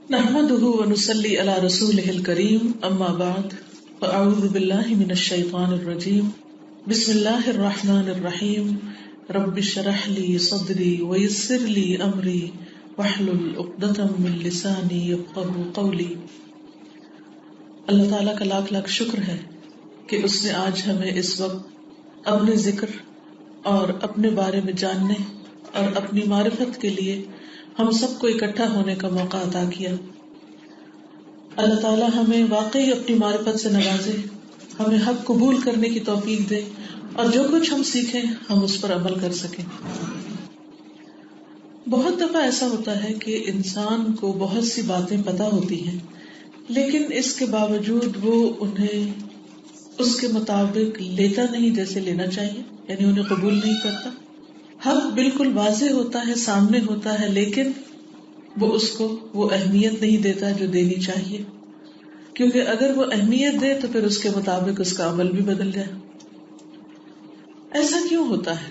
نحمده ونصلي على رسوله الكريم اما بعد فاعوذ بالله من الشيطان الرجيم بسم الله الرحمن الرحيم رب اشرح لي صدري ويسر لي امري واحلل عقدة من لساني يفقهوا قولي۔ اللہ تعالیٰ کا لاکھ لاکھ شکر ہے کہ اس نے آج ہمیں اس وقت اپنے ذکر اور اپنے بارے میں جاننے اور اپنی معرفت کے لیے ہم سب کو اکٹھا ہونے کا موقع عطا کیا۔ اللہ تعالیٰ ہمیں واقعی اپنی معرفت سے نوازے، ہمیں حق قبول کرنے کی توفیق دے اور جو کچھ ہم سیکھیں ہم اس پر عمل کر سکیں۔ بہت دفعہ ایسا ہوتا ہے کہ انسان کو بہت سی باتیں پتہ ہوتی ہیں لیکن اس کے باوجود وہ انہیں اس کے مطابق لیتا نہیں جیسے لینا چاہیے، یعنی انہیں قبول نہیں کرتا۔ حق بالکل واضح ہوتا ہے، سامنے ہوتا ہے، لیکن وہ اس کو وہ اہمیت نہیں دیتا جو دینی چاہیے، کیونکہ اگر وہ اہمیت دے تو پھر اس کے مطابق اس کا عمل بھی بدل جائے۔ ایسا کیوں ہوتا ہے؟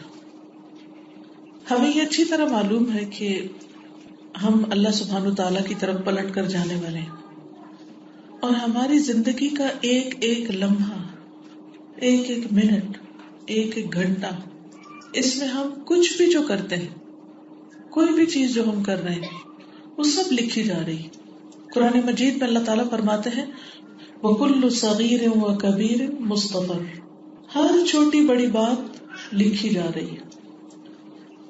ہمیں یہ اچھی طرح معلوم ہے کہ ہم اللہ سبحانہ وتعالیٰ کی طرف پلٹ کر جانے والے ہیں اور ہماری زندگی کا ایک ایک لمحہ، ایک ایک منٹ، ایک ایک گھنٹہ، اس میں ہم کچھ بھی جو کرتے ہیں، کوئی بھی چیز جو ہم کر رہے ہیں، وہ سب لکھی جا رہی۔ قرآن مجید میں اللہ تعالیٰ فرماتے ہیں وَكُلُّ صَغِيرٍ وَكَبِيرٍ مُسْتَطَرٌ، ہر چھوٹی بڑی بات لکھی جا رہی ہے۔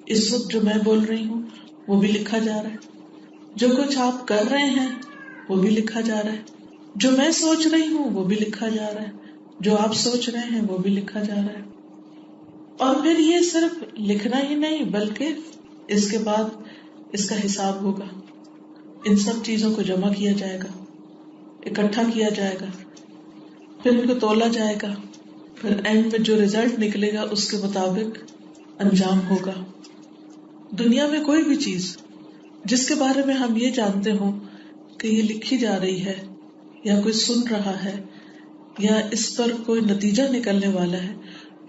اس وقت جو میں بول رہی ہوں وہ بھی لکھا جا رہا ہے، جو کچھ آپ کر رہے ہیں وہ بھی لکھا جا رہا ہے، جو میں سوچ رہی ہوں وہ بھی لکھا جا رہا ہے، جو آپ سوچ رہے ہیں وہ بھی لکھا جا رہا ہے۔ اور پھر یہ صرف لکھنا ہی نہیں بلکہ اس کے بعد اس کا حساب ہوگا، ان سب چیزوں کو جمع کیا جائے گا، اکٹھا کیا جائے گا، پھر ان کو تولا جائے گا، پھر اینڈ میں جو رزلٹ نکلے گا اس کے مطابق انجام ہوگا۔ دنیا میں کوئی بھی چیز جس کے بارے میں ہم یہ جانتے ہوں کہ یہ لکھی جا رہی ہے یا کوئی سن رہا ہے یا اس پر کوئی نتیجہ نکلنے والا ہے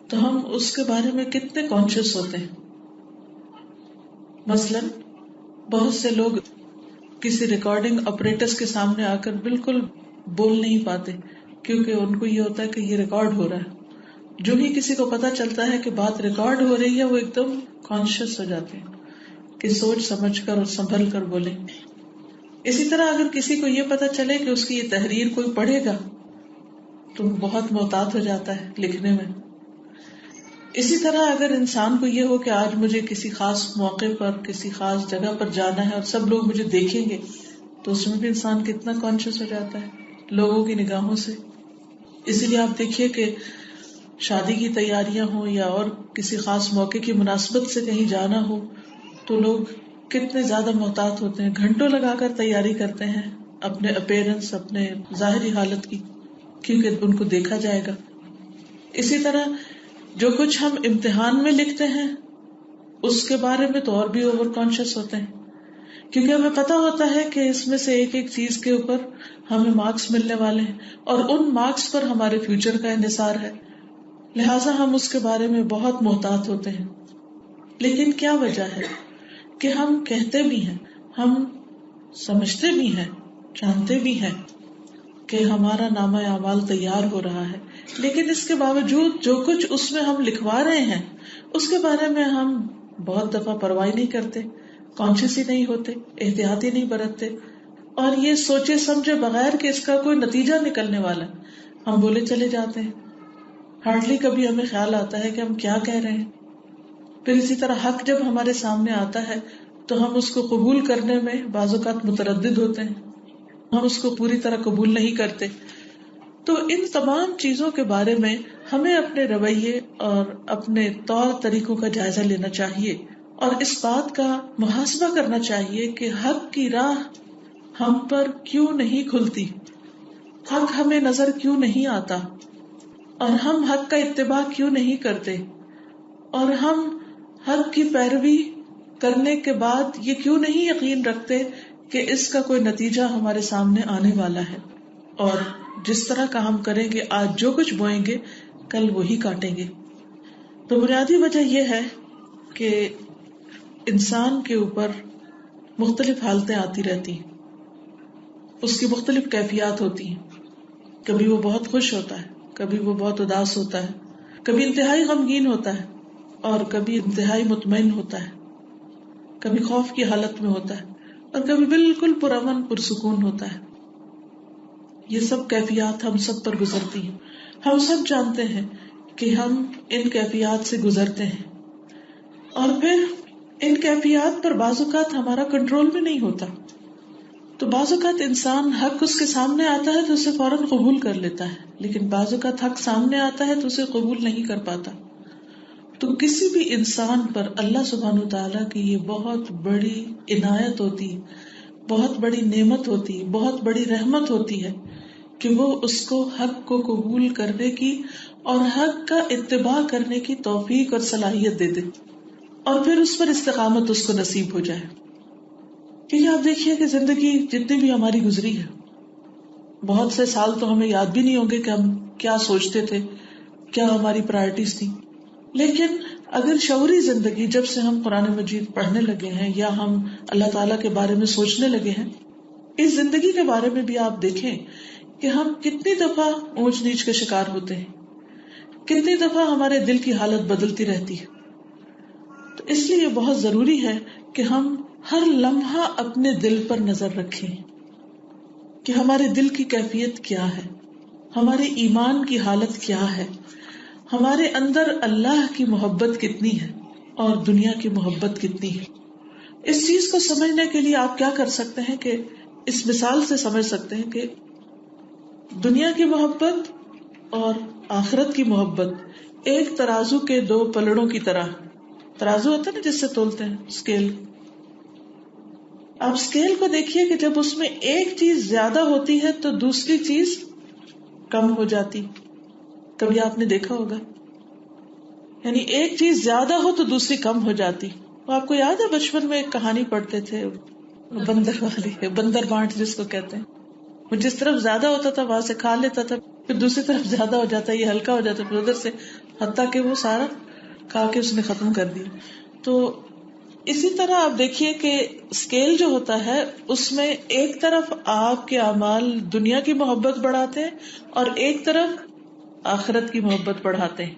تو ہم اس کے بارے میں کتنے کانشیس ہوتے ہیں۔ مثلاً بہت سے لوگ کسی ریکارڈنگ آپریٹرز کے سامنے آ کر بالکل بول نہیں پاتے کیونکہ ان کو یہ ہوتا ہے کہ یہ ریکارڈ ہو رہا ہے۔ جو ہی کسی کو پتا چلتا ہے کہ بات ریکارڈ ہو رہی ہے وہ ایک دم کانشیس ہو جاتے ہیں کہ سوچ سمجھ کر اور سنبھل کر بولیں۔ اسی طرح اگر کسی کو یہ پتا چلے کہ اس کی یہ تحریر کوئی پڑھے گا تو بہت محتاط ہو جاتا ہے لکھنے میں۔ اسی طرح اگر انسان کو یہ ہو کہ آج مجھے کسی خاص موقع پر کسی خاص جگہ پر جانا ہے اور سب لوگ مجھے دیکھیں گے تو اس میں بھی انسان کتنا کانشیس ہو جاتا ہے لوگوں کی نگاہوں سے۔ اسی لیے آپ دیکھیے کہ شادی کی تیاریاں ہوں یا اور کسی خاص موقع کی مناسبت سے کہیں جانا ہو تو لوگ کتنے زیادہ محتاط ہوتے ہیں، گھنٹوں لگا کر تیاری کرتے ہیں اپنے اپیرنس، اپنے ظاہری حالت کی، کیونکہ ان کو دیکھا جائے گا۔ اسی طرح جو کچھ ہم امتحان میں لکھتے ہیں اس کے بارے میں تو اور بھی اوور کانشیس ہوتے ہیں کیونکہ ہمیں پتا ہوتا ہے کہ اس میں سے ایک ایک چیز کے اوپر ہمیں مارکس ملنے والے ہیں اور ان مارکس پر ہمارے فیوچر کا انحصار ہے، لہٰذا ہم اس کے بارے میں بہت محتاط ہوتے ہیں۔ لیکن کیا وجہ ہے کہ ہم کہتے بھی ہیں، ہم سمجھتے بھی ہیں، جانتے بھی ہیں کہ ہمارا نامہ اعمال تیار ہو رہا ہے، لیکن اس کے باوجود جو کچھ اس میں ہم لکھوا رہے ہیں اس کے بارے میں ہم بہت دفعہ پرواہ نہیں کرتے، کانشیس ہی نہیں ہوتے، احتیاط ہی نہیں برتتے، اور یہ سوچے سمجھے بغیر کہ اس کا کوئی نتیجہ نکلنے والا ہے ہم بولے چلے جاتے ہیں۔ ہارڈلی کبھی ہمیں خیال آتا ہے کہ ہم کیا کہہ رہے ہیں۔ پھر اسی طرح حق جب ہمارے سامنے آتا ہے تو ہم اس کو قبول کرنے میں بعض اوقات متردد ہوتے ہیں، ہم اس کو پوری طرح قبول نہیں کرتے۔ تو ان تمام چیزوں کے بارے میں ہمیں اپنے رویے اور اپنے طور طریقوں کا جائزہ لینا چاہیے اور اس بات کا محاسبہ کرنا چاہیے کہ حق کی راہ ہم پر کیوں نہیں کھلتی، حق ہمیں نظر کیوں نہیں آتا، اور ہم حق کا اتباع کیوں نہیں کرتے، اور ہم حق کی پیروی کرنے کے بعد یہ کیوں نہیں یقین رکھتے کہ اس کا کوئی نتیجہ ہمارے سامنے آنے والا ہے، اور جس طرح کا ہم کریں گے آج جو کچھ بوئیں گے کل وہی کاٹیں گے۔ تو بنیادی وجہ یہ ہے کہ انسان کے اوپر مختلف حالتیں آتی رہتی ہیں۔ اس کی مختلف کیفیات ہوتی ہیں. کبھی وہ بہت خوش ہوتا ہے، کبھی وہ بہت اداس ہوتا ہے، کبھی انتہائی غمگین ہوتا ہے اور کبھی انتہائی مطمئن ہوتا ہے، کبھی خوف کی حالت میں ہوتا ہے اور کبھی بالکل پرامن پرسکون ہوتا ہے. یہ سب کیفیات ہم سب پر گزرتی ہیں. ہم سب جانتے ہیں کہ ہم ان کیفیات سے گزرتے ہیں اور پھر ان کیفیات پر بعض اوقات ہمارا کنٹرول بھی نہیں ہوتا. تو بعض اوقات انسان حق اس کے سامنے آتا ہے تو اسے فوراً قبول کر لیتا ہے، لیکن بعض اوقات حق سامنے آتا ہے تو اسے قبول نہیں کر پاتا. تو کسی بھی انسان پر اللہ سبحانہ وتعالیٰ کی یہ بہت بڑی عنایت ہوتی، بہت بڑی نعمت ہوتی، بہت بڑی رحمت ہوتی ہے کہ وہ اس کو حق کو قبول کرنے کی اور حق کا اتباع کرنے کی توفیق اور صلاحیت دے دے اور پھر اس پر استقامت اس کو نصیب ہو جائے. کیونکہ آپ دیکھیے کہ زندگی جتنی بھی ہماری گزری ہے، بہت سے سال تو ہمیں یاد بھی نہیں ہوں گے کہ ہم کیا سوچتے تھے، کیا ہماری پرائرٹیز تھی. لیکن اگر شعوری زندگی جب سے ہم قرآن مجید پڑھنے لگے ہیں یا ہم اللہ تعالیٰ کے بارے میں سوچنے لگے ہیں، اس زندگی کے بارے میں بھی آپ دیکھیں کہ ہم کتنی دفعہ اونچ نیچ کے شکار ہوتے ہیں، کتنی دفعہ ہمارے دل کی حالت بدلتی رہتی ہے. تو اس لیے یہ بہت ضروری ہے کہ ہم ہر لمحہ اپنے دل پر نظر رکھیں کہ ہمارے دل کی کیفیت کیا ہے، ہمارے ایمان کی حالت کیا ہے، ہمارے اندر اللہ کی محبت کتنی ہے اور دنیا کی محبت کتنی ہے. اس چیز کو سمجھنے کے لیے آپ کیا کر سکتے ہیں کہ اس مثال سے سمجھ سکتے ہیں کہ دنیا کی محبت اور آخرت کی محبت ایک ترازو کے دو پلڑوں کی طرح. ترازو ہوتا ہے نا جس سے تولتے ہیں، اسکیل. آپ اسکیل کو دیکھیے کہ جب اس میں ایک چیز زیادہ ہوتی ہے تو دوسری چیز کم ہو جاتی. کبھی آپ نے دیکھا ہوگا، یعنی ایک چیز زیادہ ہو تو دوسری کم ہو جاتی. وہ آپ کو یاد ہے بچپن میں ایک کہانی پڑھتے تھے بندر والی، بندر بانٹ جس کو کہتے ہیں. وہ جس طرف زیادہ ہوتا تھا وہاں سے کھا لیتا تھا، پھر دوسری طرف زیادہ ہو جاتا ہے، یہ ہلکا ہو جاتا ہے، پھر ادھر سے، حتیٰ کہ وہ سارا کھا کے اس نے ختم کر دیا. تو اسی طرح آپ دیکھیے کہ اسکیل جو ہوتا ہے اس میں ایک طرف آپ کے اعمال دنیا کی محبت بڑھاتے ہیں اور ایک طرف آخرت کی محبت بڑھاتے ہیں.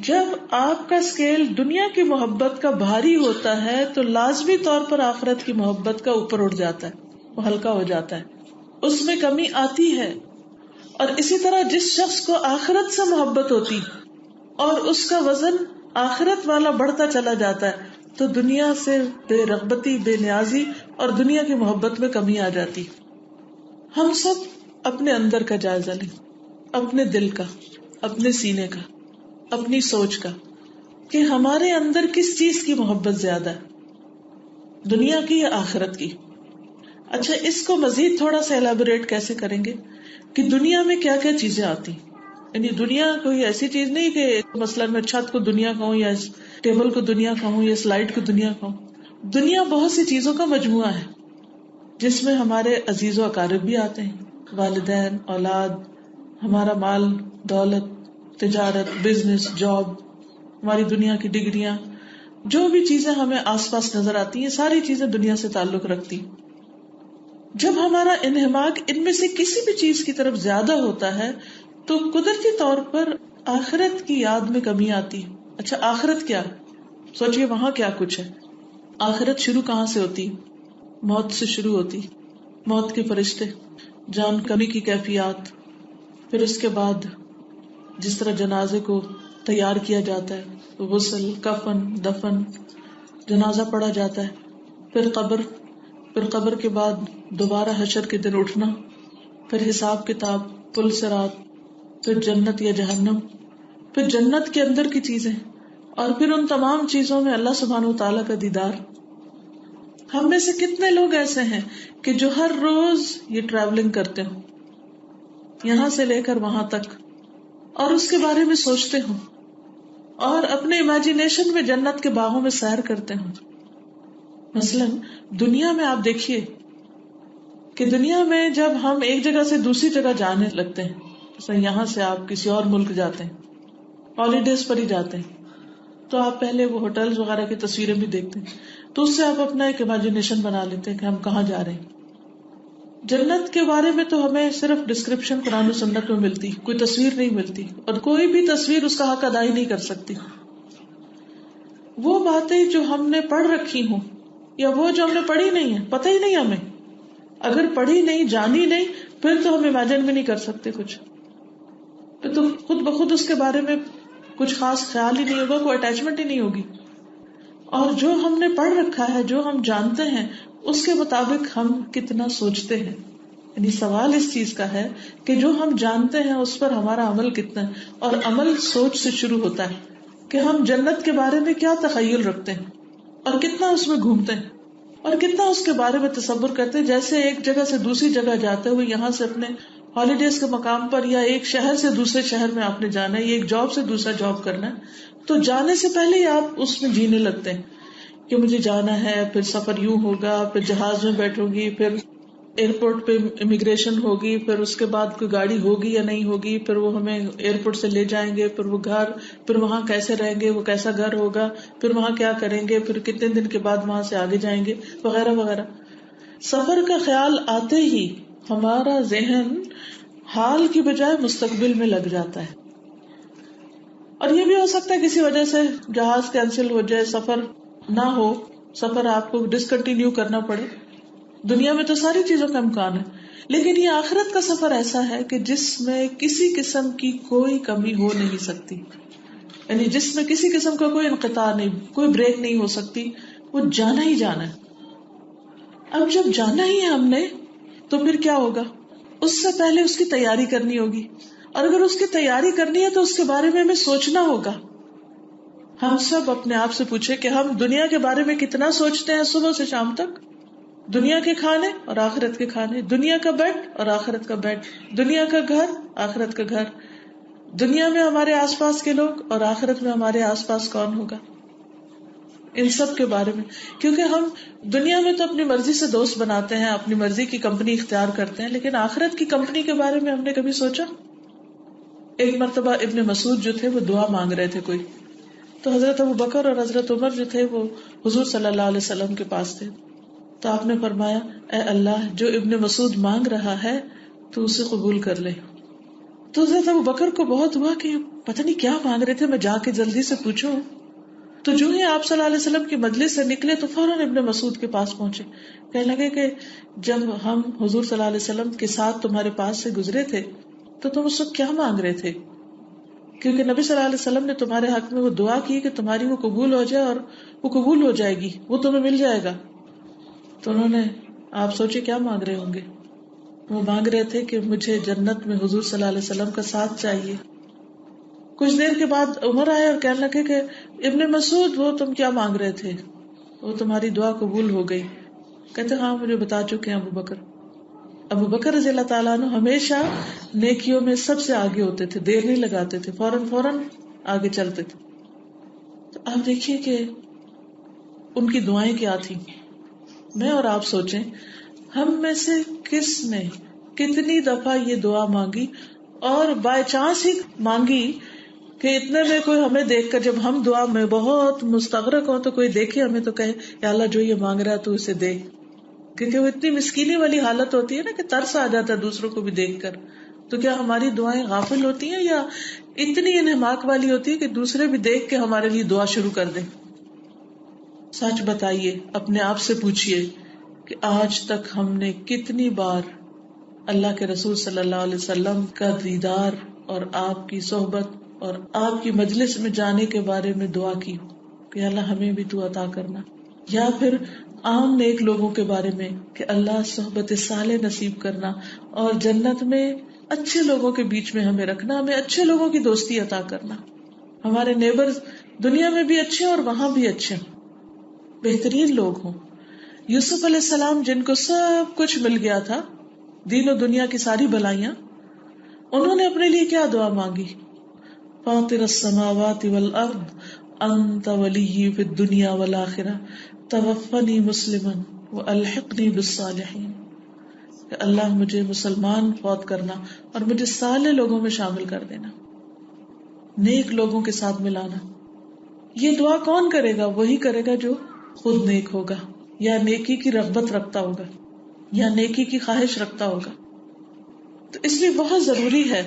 جب آپ کا اسکیل دنیا کی محبت کا بھاری ہوتا ہے تو لازمی طور پر آخرت کی محبت کا اوپر اٹھ جاتا ہے، وہ ہلکا ہو جاتا ہے، اس میں کمی آتی ہے. اور اسی طرح جس شخص کو آخرت سے محبت ہوتی اور اس کا وزن آخرت والا بڑھتا چلا جاتا ہے تو دنیا سے بے رغبتی، بے نیازی اور دنیا کی محبت میں کمی آ جاتی. ہم سب اپنے اندر کا جائزہ لیں، اپنے دل کا، اپنے سینے کا، اپنی سوچ کا، کہ ہمارے اندر کس چیز کی محبت زیادہ ہے، دنیا کی یا آخرت کی. اچھا، اس کو مزید تھوڑا سا ایلیبوریٹ کیسے کریں گے کہ دنیا میں کیا کیا چیزیں آتی. یعنی دنیا کوئی ایسی چیز نہیں کہ مثلا میں چھت کو دنیا کہوں یا ٹیبل کو دنیا کہوں یا سلائڈ کو دنیا کہوں. دنیا بہت سی چیزوں کا مجموعہ ہے جس میں ہمارے عزیز و اقارب بھی آتے ہیں، والدین، اولاد، ہمارا مال، دولت، تجارت، بزنس، جاب، ہماری دنیا کی ڈگریاں، جو بھی چیزیں ہمیں آس پاس نظر آتی ہیں ساری چیزیں دنیا سے تعلق رکھتی. جب ہمارا انہماک ان میں سے کسی بھی چیز کی طرف زیادہ ہوتا ہے تو قدرتی طور پر آخرت کی یاد میں کمی آتی. اچھا، آخرت کیا؟ سوچئے وہاں کیا کچھ ہے. آخرت شروع کہاں سے ہوتی؟ موت سے شروع ہوتی. موت کے فرشتے، جان کمی کی کیفیات، پھر اس کے بعد جس طرح جنازے کو تیار کیا جاتا ہے، غسل، کفن، دفن، جنازہ پڑھا جاتا ہے، پھر قبر کے بعد دوبارہ حشر کے دن اٹھنا، پھر حساب کتاب، پل صراط، پھر جنت یا جہنم، پھر جنت کے اندر کی چیزیں، اور پھر ان تمام چیزوں میں اللہ سبحانہ وتعالیٰ کا دیدار. ہم میں سے کتنے لوگ ایسے ہیں کہ جو ہر روز یہ ٹریولنگ کرتے ہوں یہاں سے لے کر وہاں تک اور اس کے بارے میں سوچتے ہوں اور اپنے امیجنیشن میں جنت کے باغوں میں سیر کرتے ہوں. مثلا دنیا میں آپ دیکھیے کہ دنیا میں جب ہم ایک جگہ سے دوسری جگہ جانے لگتے ہیں، جیسے یہاں سے آپ کسی اور ملک جاتے ہیں، ہالیڈیز پر ہی جاتے ہیں، تو آپ پہلے وہ ہوٹلز وغیرہ کی تصویریں بھی دیکھتے ہیں، تو اس سے آپ اپنا ایک امیجنیشن بنا لیتے ہیں کہ ہم کہاں جا رہے ہیں. جنت کے بارے میں تو ہمیں صرف ڈسکرپشن قرآن و سنت میں ملتی، کوئی تصویر نہیں ملتی، اور کوئی بھی تصویر اس کا حق ادا ہی نہیں کر سکتی. وہ باتیں جو ہم نے پڑھ رکھی ہوں یا وہ جو ہم نے پڑھی نہیں ہے، پتہ ہی نہیں ہمیں، اگر پڑھی نہیں جانی نہیں پھر تو ہم امیجن بھی نہیں کر سکتے کچھ، پھر تو خود بخود اس کے بارے میں کچھ خاص خیال ہی نہیں ہوگا، کوئی اٹیچمنٹ ہی نہیں ہوگی. اور جو ہم نے پڑھ رکھا ہے، جو ہم جانتے ہیں، اس کے مطابق ہم کتنا سوچتے ہیں. یعنی سوال اس چیز کا ہے کہ جو ہم جانتے ہیں اس پر ہمارا عمل کتنا ہے. اور عمل سوچ سے شروع ہوتا ہے کہ ہم جنت کے بارے میں کیا تخیل رکھتے ہیں اور کتنا اس میں گھومتے ہیں اور کتنا اس کے بارے میں تصور کرتے ہیں. جیسے ایک جگہ سے دوسری جگہ جاتے ہوئے یہاں سے اپنے ہالیڈیز کے مقام پر یا ایک شہر سے دوسرے شہر میں آپ نے جانا ہے یا ایک جاب سے دوسرا جاب کرنا ہے، تو جانے سے پہلے ہی آپ اس میں جینے لگتے ہیں کہ مجھے جانا ہے، پھر سفر یوں ہوگا، پھر جہاز میں بیٹھوں گی، پھر ایئرپورٹ پہ امیگریشن ہوگی، پھر اس کے بعد کوئی گاڑی ہوگی یا نہیں ہوگی، پھر وہ ہمیں ایئرپورٹ سے لے جائیں گے، پھر وہ گھر، پھر وہاں کیسے رہیں گے، وہ کیسا گھر ہوگا، پھر وہاں کیا کریں گے، پھر کتنے دن کے بعد وہاں سے آگے جائیں گے، وغیرہ وغیرہ. سفر کا خیال آتے ہی ہمارا ذہن حال کی بجائے مستقبل میں لگ جاتا ہے. اور یہ بھی ہو سکتا ہے کسی وجہ سے جہاز کینسل ہو جائے، سفر نہ ہو، سفر آپ کو ڈسکنٹینیو کرنا پڑے. دنیا میں تو ساری چیزوں کا امکان ہے، لیکن یہ آخرت کا سفر ایسا ہے کہ جس میں کسی قسم کی کوئی کمی ہو نہیں سکتی، یعنی جس میں کسی قسم کا کوئی انقطاع نہیں، کوئی بریک نہیں ہو سکتی. وہ جانا ہی جانا ہے. اب جب جانا ہی ہے ہم نے تو پھر کیا ہوگا؟ اس سے پہلے اس کی تیاری کرنی ہوگی، اور اگر اس کی تیاری کرنی ہے تو اس کے بارے میں ہمیں سوچنا ہوگا. ہم سب اپنے آپ سے پوچھیں کہ ہم دنیا کے بارے میں کتنا سوچتے ہیں صبح سے شام تک. دنیا کے کھانے اور آخرت کے کھانے، دنیا کا بیڈ اور آخرت کا بیڈ، دنیا کا گھر، آخرت کا گھر، دنیا میں ہمارے آس پاس کے لوگ اور آخرت میں ہمارے آس پاس کون ہوگا، ان سب کے بارے میں. کیونکہ ہم دنیا میں تو اپنی مرضی سے دوست بناتے ہیں، اپنی مرضی کی کمپنی اختیار کرتے ہیں، لیکن آخرت کی کمپنی کے بارے میں ہم نے کبھی سوچا؟ ایک مرتبہ ابن مسعود جو تھے وہ دعا مانگ رہے تھے کوئی، تو حضرت ابو بکر اور حضرت عمر جو تھے وہ حضور صلی اللہ علیہ وسلم کے پاس تھے. تو آپ نے فرمایا، اے اللہ، جو ابن مسعود مانگ رہا ہے تو اسے قبول کر لے. تو حضرت ابو بکر کو بہت ہوا کہ پتہ نہیں کیا مانگ رہے تھے، میں جا کے جلدی سے پوچھوں. تو جو ہی آپ صلی اللہ علیہ وسلم کی مجلس سے نکلے تو فوراً ابن مسعود کے پاس پہنچے. کہنے لگے کہ جب ہم حضور صلی اللہ علیہ وسلم کے ساتھ تمہارے پاس سے گزرے تھے تو تم اس وقت کیا مانگ رہے تھے؟ کیونکہ نبی صلی اللہ علیہ وسلم نے تمہارے حق میں وہ دعا کی کہ تمہاری وہ قبول ہو جائے، اور وہ قبول ہو جائے گی، وہ تمہیں مل جائے گا. تو انہوں نے، آپ سوچے کیا مانگ رہے ہوں گے؟ وہ مانگ رہے تھے کہ مجھے جنت میں حضور صلی اللہ علیہ وسلم کا ساتھ چاہیے. کچھ دیر کے بعد عمر آئے اور کہنے لگے کہ ابن مسعود، وہ تم کیا مانگ رہے تھے؟ وہ تمہاری دعا قبول ہو گئی. کہتے ہاں مجھے بتا چکے ہیں ابو بکر. ابو بکر رضی اللہ تعالیٰ عنہ ہمیشہ نیکیوں میں سب سے آگے ہوتے تھے، دیر نہیں لگاتے تھے، فوراً آگے چلتے تھے. تو آپ دیکھیے کہ ان کی دعائیں کیا تھی. میں اور آپ سوچیں، ہم میں سے کس نے کتنی دفعہ یہ دعا مانگی اور بائی چانس ہی مانگی کہ اتنے میں کوئی ہمیں دیکھ کر، جب ہم دعا میں بہت مستغرق ہوں تو کوئی دیکھے ہمیں تو کہے یا اللہ جو یہ مانگ رہا ہے تو اسے دے. کیونکہ وہ اتنی مسکینی والی حالت ہوتی ہے نا کہ ترس آ جاتا ہے دوسروں کو بھی دیکھ کر. تو کیا ہماری دعائیں غافل ہوتی ہیں یا اتنی انہماک والی ہوتی ہے کہ دوسرے بھی دیکھ کے ہمارے لیے دعا شروع کر دیں؟ سچ بتائیے، اپنے آپ سے پوچھئے کہ آج تک ہم نے کتنی بار اللہ کے رسول صلی اللہ علیہ وسلم کا دیدار اور آپ کی صحبت اور آپ کی مجلس میں جانے کے بارے میں دعا کی کہ اللہ ہمیں بھی تو عطا کرنا. یا پھر عام نیک لوگوں کے بارے میں کہ اللہ صحبت صالح نصیب کرنا اور جنت میں اچھے لوگوں کے بیچ میں ہمیں رکھنا، ہمیں اچھے لوگوں کی دوستی عطا کرنا، ہمارے نیبرز دنیا میں بھی اچھے اور وہاں بھی اچھے، بہترین لوگ ہوں. یوسف علیہ السلام جن کو سب کچھ مل گیا تھا، دین و دنیا کی ساری بھلائیاں، انہوں نے اپنے لیے کیا دعا مانگی؟ فاطر السماوات والارض انت ولی فی الدنیا والآخرہ توفنی مسلما والحقنی بالصالحین. کہ اللہ مجھے مسلمان فوت کرنا اور مجھے صالح لوگوں میں شامل کر دینا، نیک لوگوں کے ساتھ ملانا. یہ دعا کون کرے گا؟ وہی کرے گا جو خود نیک ہوگا یا نیکی کی رغبت رکھتا ہوگا. یا نیکی کی خواہش رکھتا ہوگا. تو اس لیے بہت ضروری ہے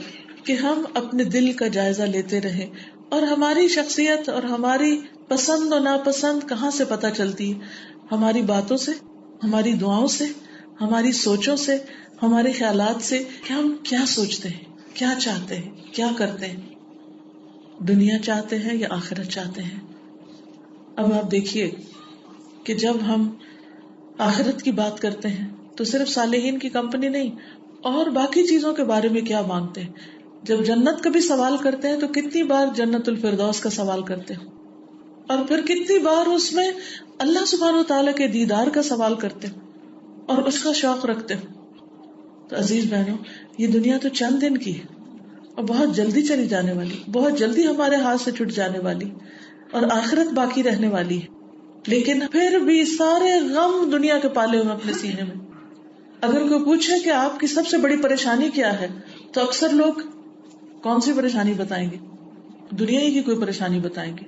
کہ ہم اپنے دل کا جائزہ لیتے رہیں. اور ہماری شخصیت اور ہماری پسند و ناپسند کہاں سے پتہ چلتی ہے؟ ہماری باتوں سے، ہماری دعاؤں سے، ہماری سوچوں سے، ہمارے خیالات سے کہ ہم کیا سوچتے ہیں، کیا چاہتے ہیں، کیا کرتے ہیں، دنیا چاہتے ہیں یا آخرت چاہتے ہیں. اب آپ دیکھیے کہ جب ہم آخرت کی بات کرتے ہیں تو صرف صالحین کی کمپنی نہیں، اور باقی چیزوں کے بارے میں کیا مانگتے ہیں. جب جنت کا بھی سوال کرتے ہیں تو کتنی بار جنت الفردوس کا سوال کرتے ہیں، اور پھر کتنی بار اس میں اللہ سبحانہ وتعالیٰ کے دیدار کا سوال کرتے ہیں اور اس کا شوق رکھتے ہیں. تو عزیز بہنوں، یہ دنیا تو چند دن کی ہے اور بہت جلدی چلی جانے والی، بہت جلدی ہمارے ہاتھ سے چھٹ جانے والی، اور آخرت باقی رہنے والی ہے. لیکن پھر بھی سارے غم دنیا کے پالے ہوئے اپنے سینے میں. اگر کوئی پوچھے کہ آپ کی سب سے بڑی پریشانی کیا ہے تو اکثر لوگ کون سی پریشانی بتائیں گے؟ دنیا ہی کی کوئی پریشانی بتائیں گے.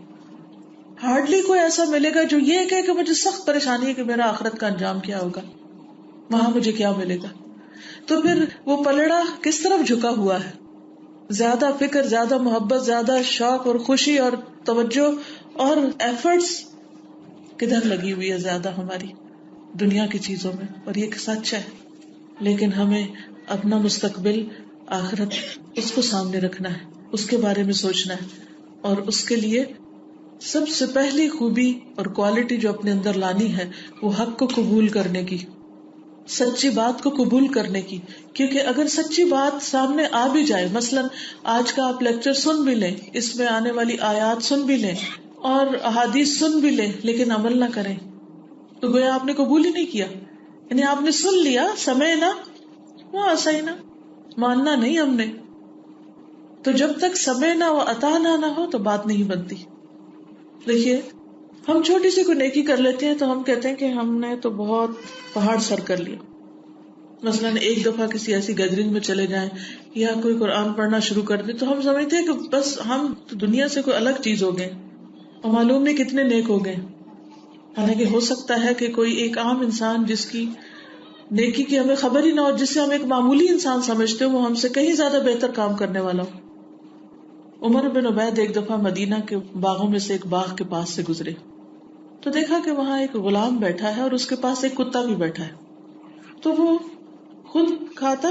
ہارڈلی کوئی ایسا ملے گا جو یہ کہے کہ مجھے سخت پریشانی ہے کہ میرا آخرت کا انجام کیا ہوگا، وہاں مجھے کیا ملے گا. تو پھر وہ پلڑا کس طرف جھکا ہوا ہے؟ زیادہ فکر، زیادہ محبت، زیادہ شوق اور خوشی اور توجہ اور ایفرٹس کدھر لگی ہوئی ہے زیادہ ہماری؟ دنیا کی چیزوں میں. اور یہ سچ ہے، لیکن ہمیں اپنا مستقبل، آخرت، اس کو سامنے رکھنا ہے، اس کے بارے میں سوچنا ہے. اور اس کے لیے سب سے پہلی خوبی اور کوالٹی جو اپنے اندر لانی ہے وہ حق کو قبول کرنے کی، سچی بات کو قبول کرنے کی. کیونکہ اگر سچی بات سامنے آ بھی جائے، مثلا آج کا آپ لیکچر سن بھی لیں، اس میں آنے والی آیات سن بھی لیں اور احادیث سن بھی لیں، لیکن عمل نہ کریں تو گویا آپ نے قبول ہی نہیں کیا. یعنی آپ نے سن لیا، سمعنا وعصینا، ماننا نہیں ہم نے. تو جب تک سمعنا واطعنا نہ ہو تو بات نہیں بنتی. دیکھیے، ہم چھوٹی سی کوئی نیکی کر لیتے ہیں تو ہم کہتے ہیں کہ ہم نے تو بہت پہاڑ سر کر لیا. مثلا ایک دفعہ کسی ایسی گیدرنگ میں چلے جائیں یا کوئی قرآن پڑھنا شروع کر دے تو ہم سمجھتے ہیں کہ بس ہم تو دنیا سے کوئی الگ چیز ہو گئے اور معلوم نہیں کتنے نیک ہو گئے. حالانکہ ہو سکتا ہے کہ کوئی ایک عام انسان جس کی نیکی کی ہمیں خبر ہی نہ ہو، جسے ہم ایک معمولی انسان سمجھتے ہو، وہ ہم سے کہیں زیادہ بہتر کام کرنے والا ہو. عمر بن عبید ایک دفعہ مدینہ کے باغوں میں سے ایک باغ کے پاس سے گزرے تو دیکھا کہ وہاں ایک غلام بیٹھا ہے اور اس کے پاس ایک کتا بھی بیٹھا ہے. تو وہ خود کھاتا،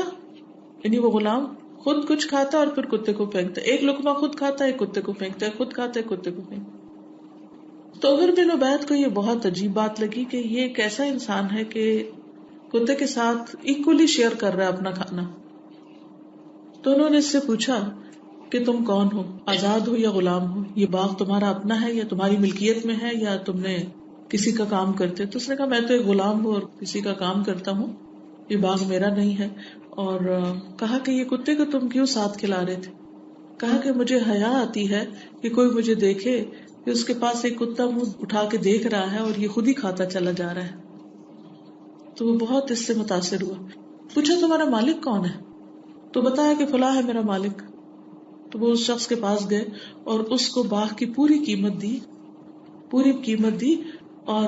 یعنی وہ غلام خود کچھ کھاتا اور پھر کتے کو پھینکتا، ایک لقمہ خود کھاتا، ایک کتے کو پھینکتا، خود کھاتا، ایک کتے کو پھینکتا. تو عمر بن عبید کو یہ بہت عجیب بات لگی کہ یہ ایک ایسا انسان ہے کہ کتے کے ساتھ ایکولی شیئر کر رہا ہے اپنا کھانا. تو انہوں نے اس سے پوچھا کہ تم کون ہو، آزاد ہو یا غلام ہو، یہ باغ تمہارا اپنا ہے یا تمہاری ملکیت میں ہے یا تم نے کسی کا کام کرتے؟ تو اس نے کہا میں تو ایک غلام ہوں اور کسی کا کام کرتا ہوں، یہ باغ میرا نہیں ہے. اور کہا کہ یہ کتے کو تم کیوں ساتھ کھلا رہے تھے؟ کہا کہ مجھے حیا آتی ہے کہ کوئی مجھے دیکھے کہ اس کے پاس ایک کتا منہ اٹھا کے دیکھ رہا ہے اور یہ خود ہی کھاتا چلا جا رہا ہے. تو وہ بہت اس سے متاثر ہوا. پوچھا تمہارا مالک کون ہے؟ تو بتایا کہ فلاں ہے میرا مالک. تو وہ اس شخص کے پاس گئے اور اس کو باغ کی پوری قیمت دی اور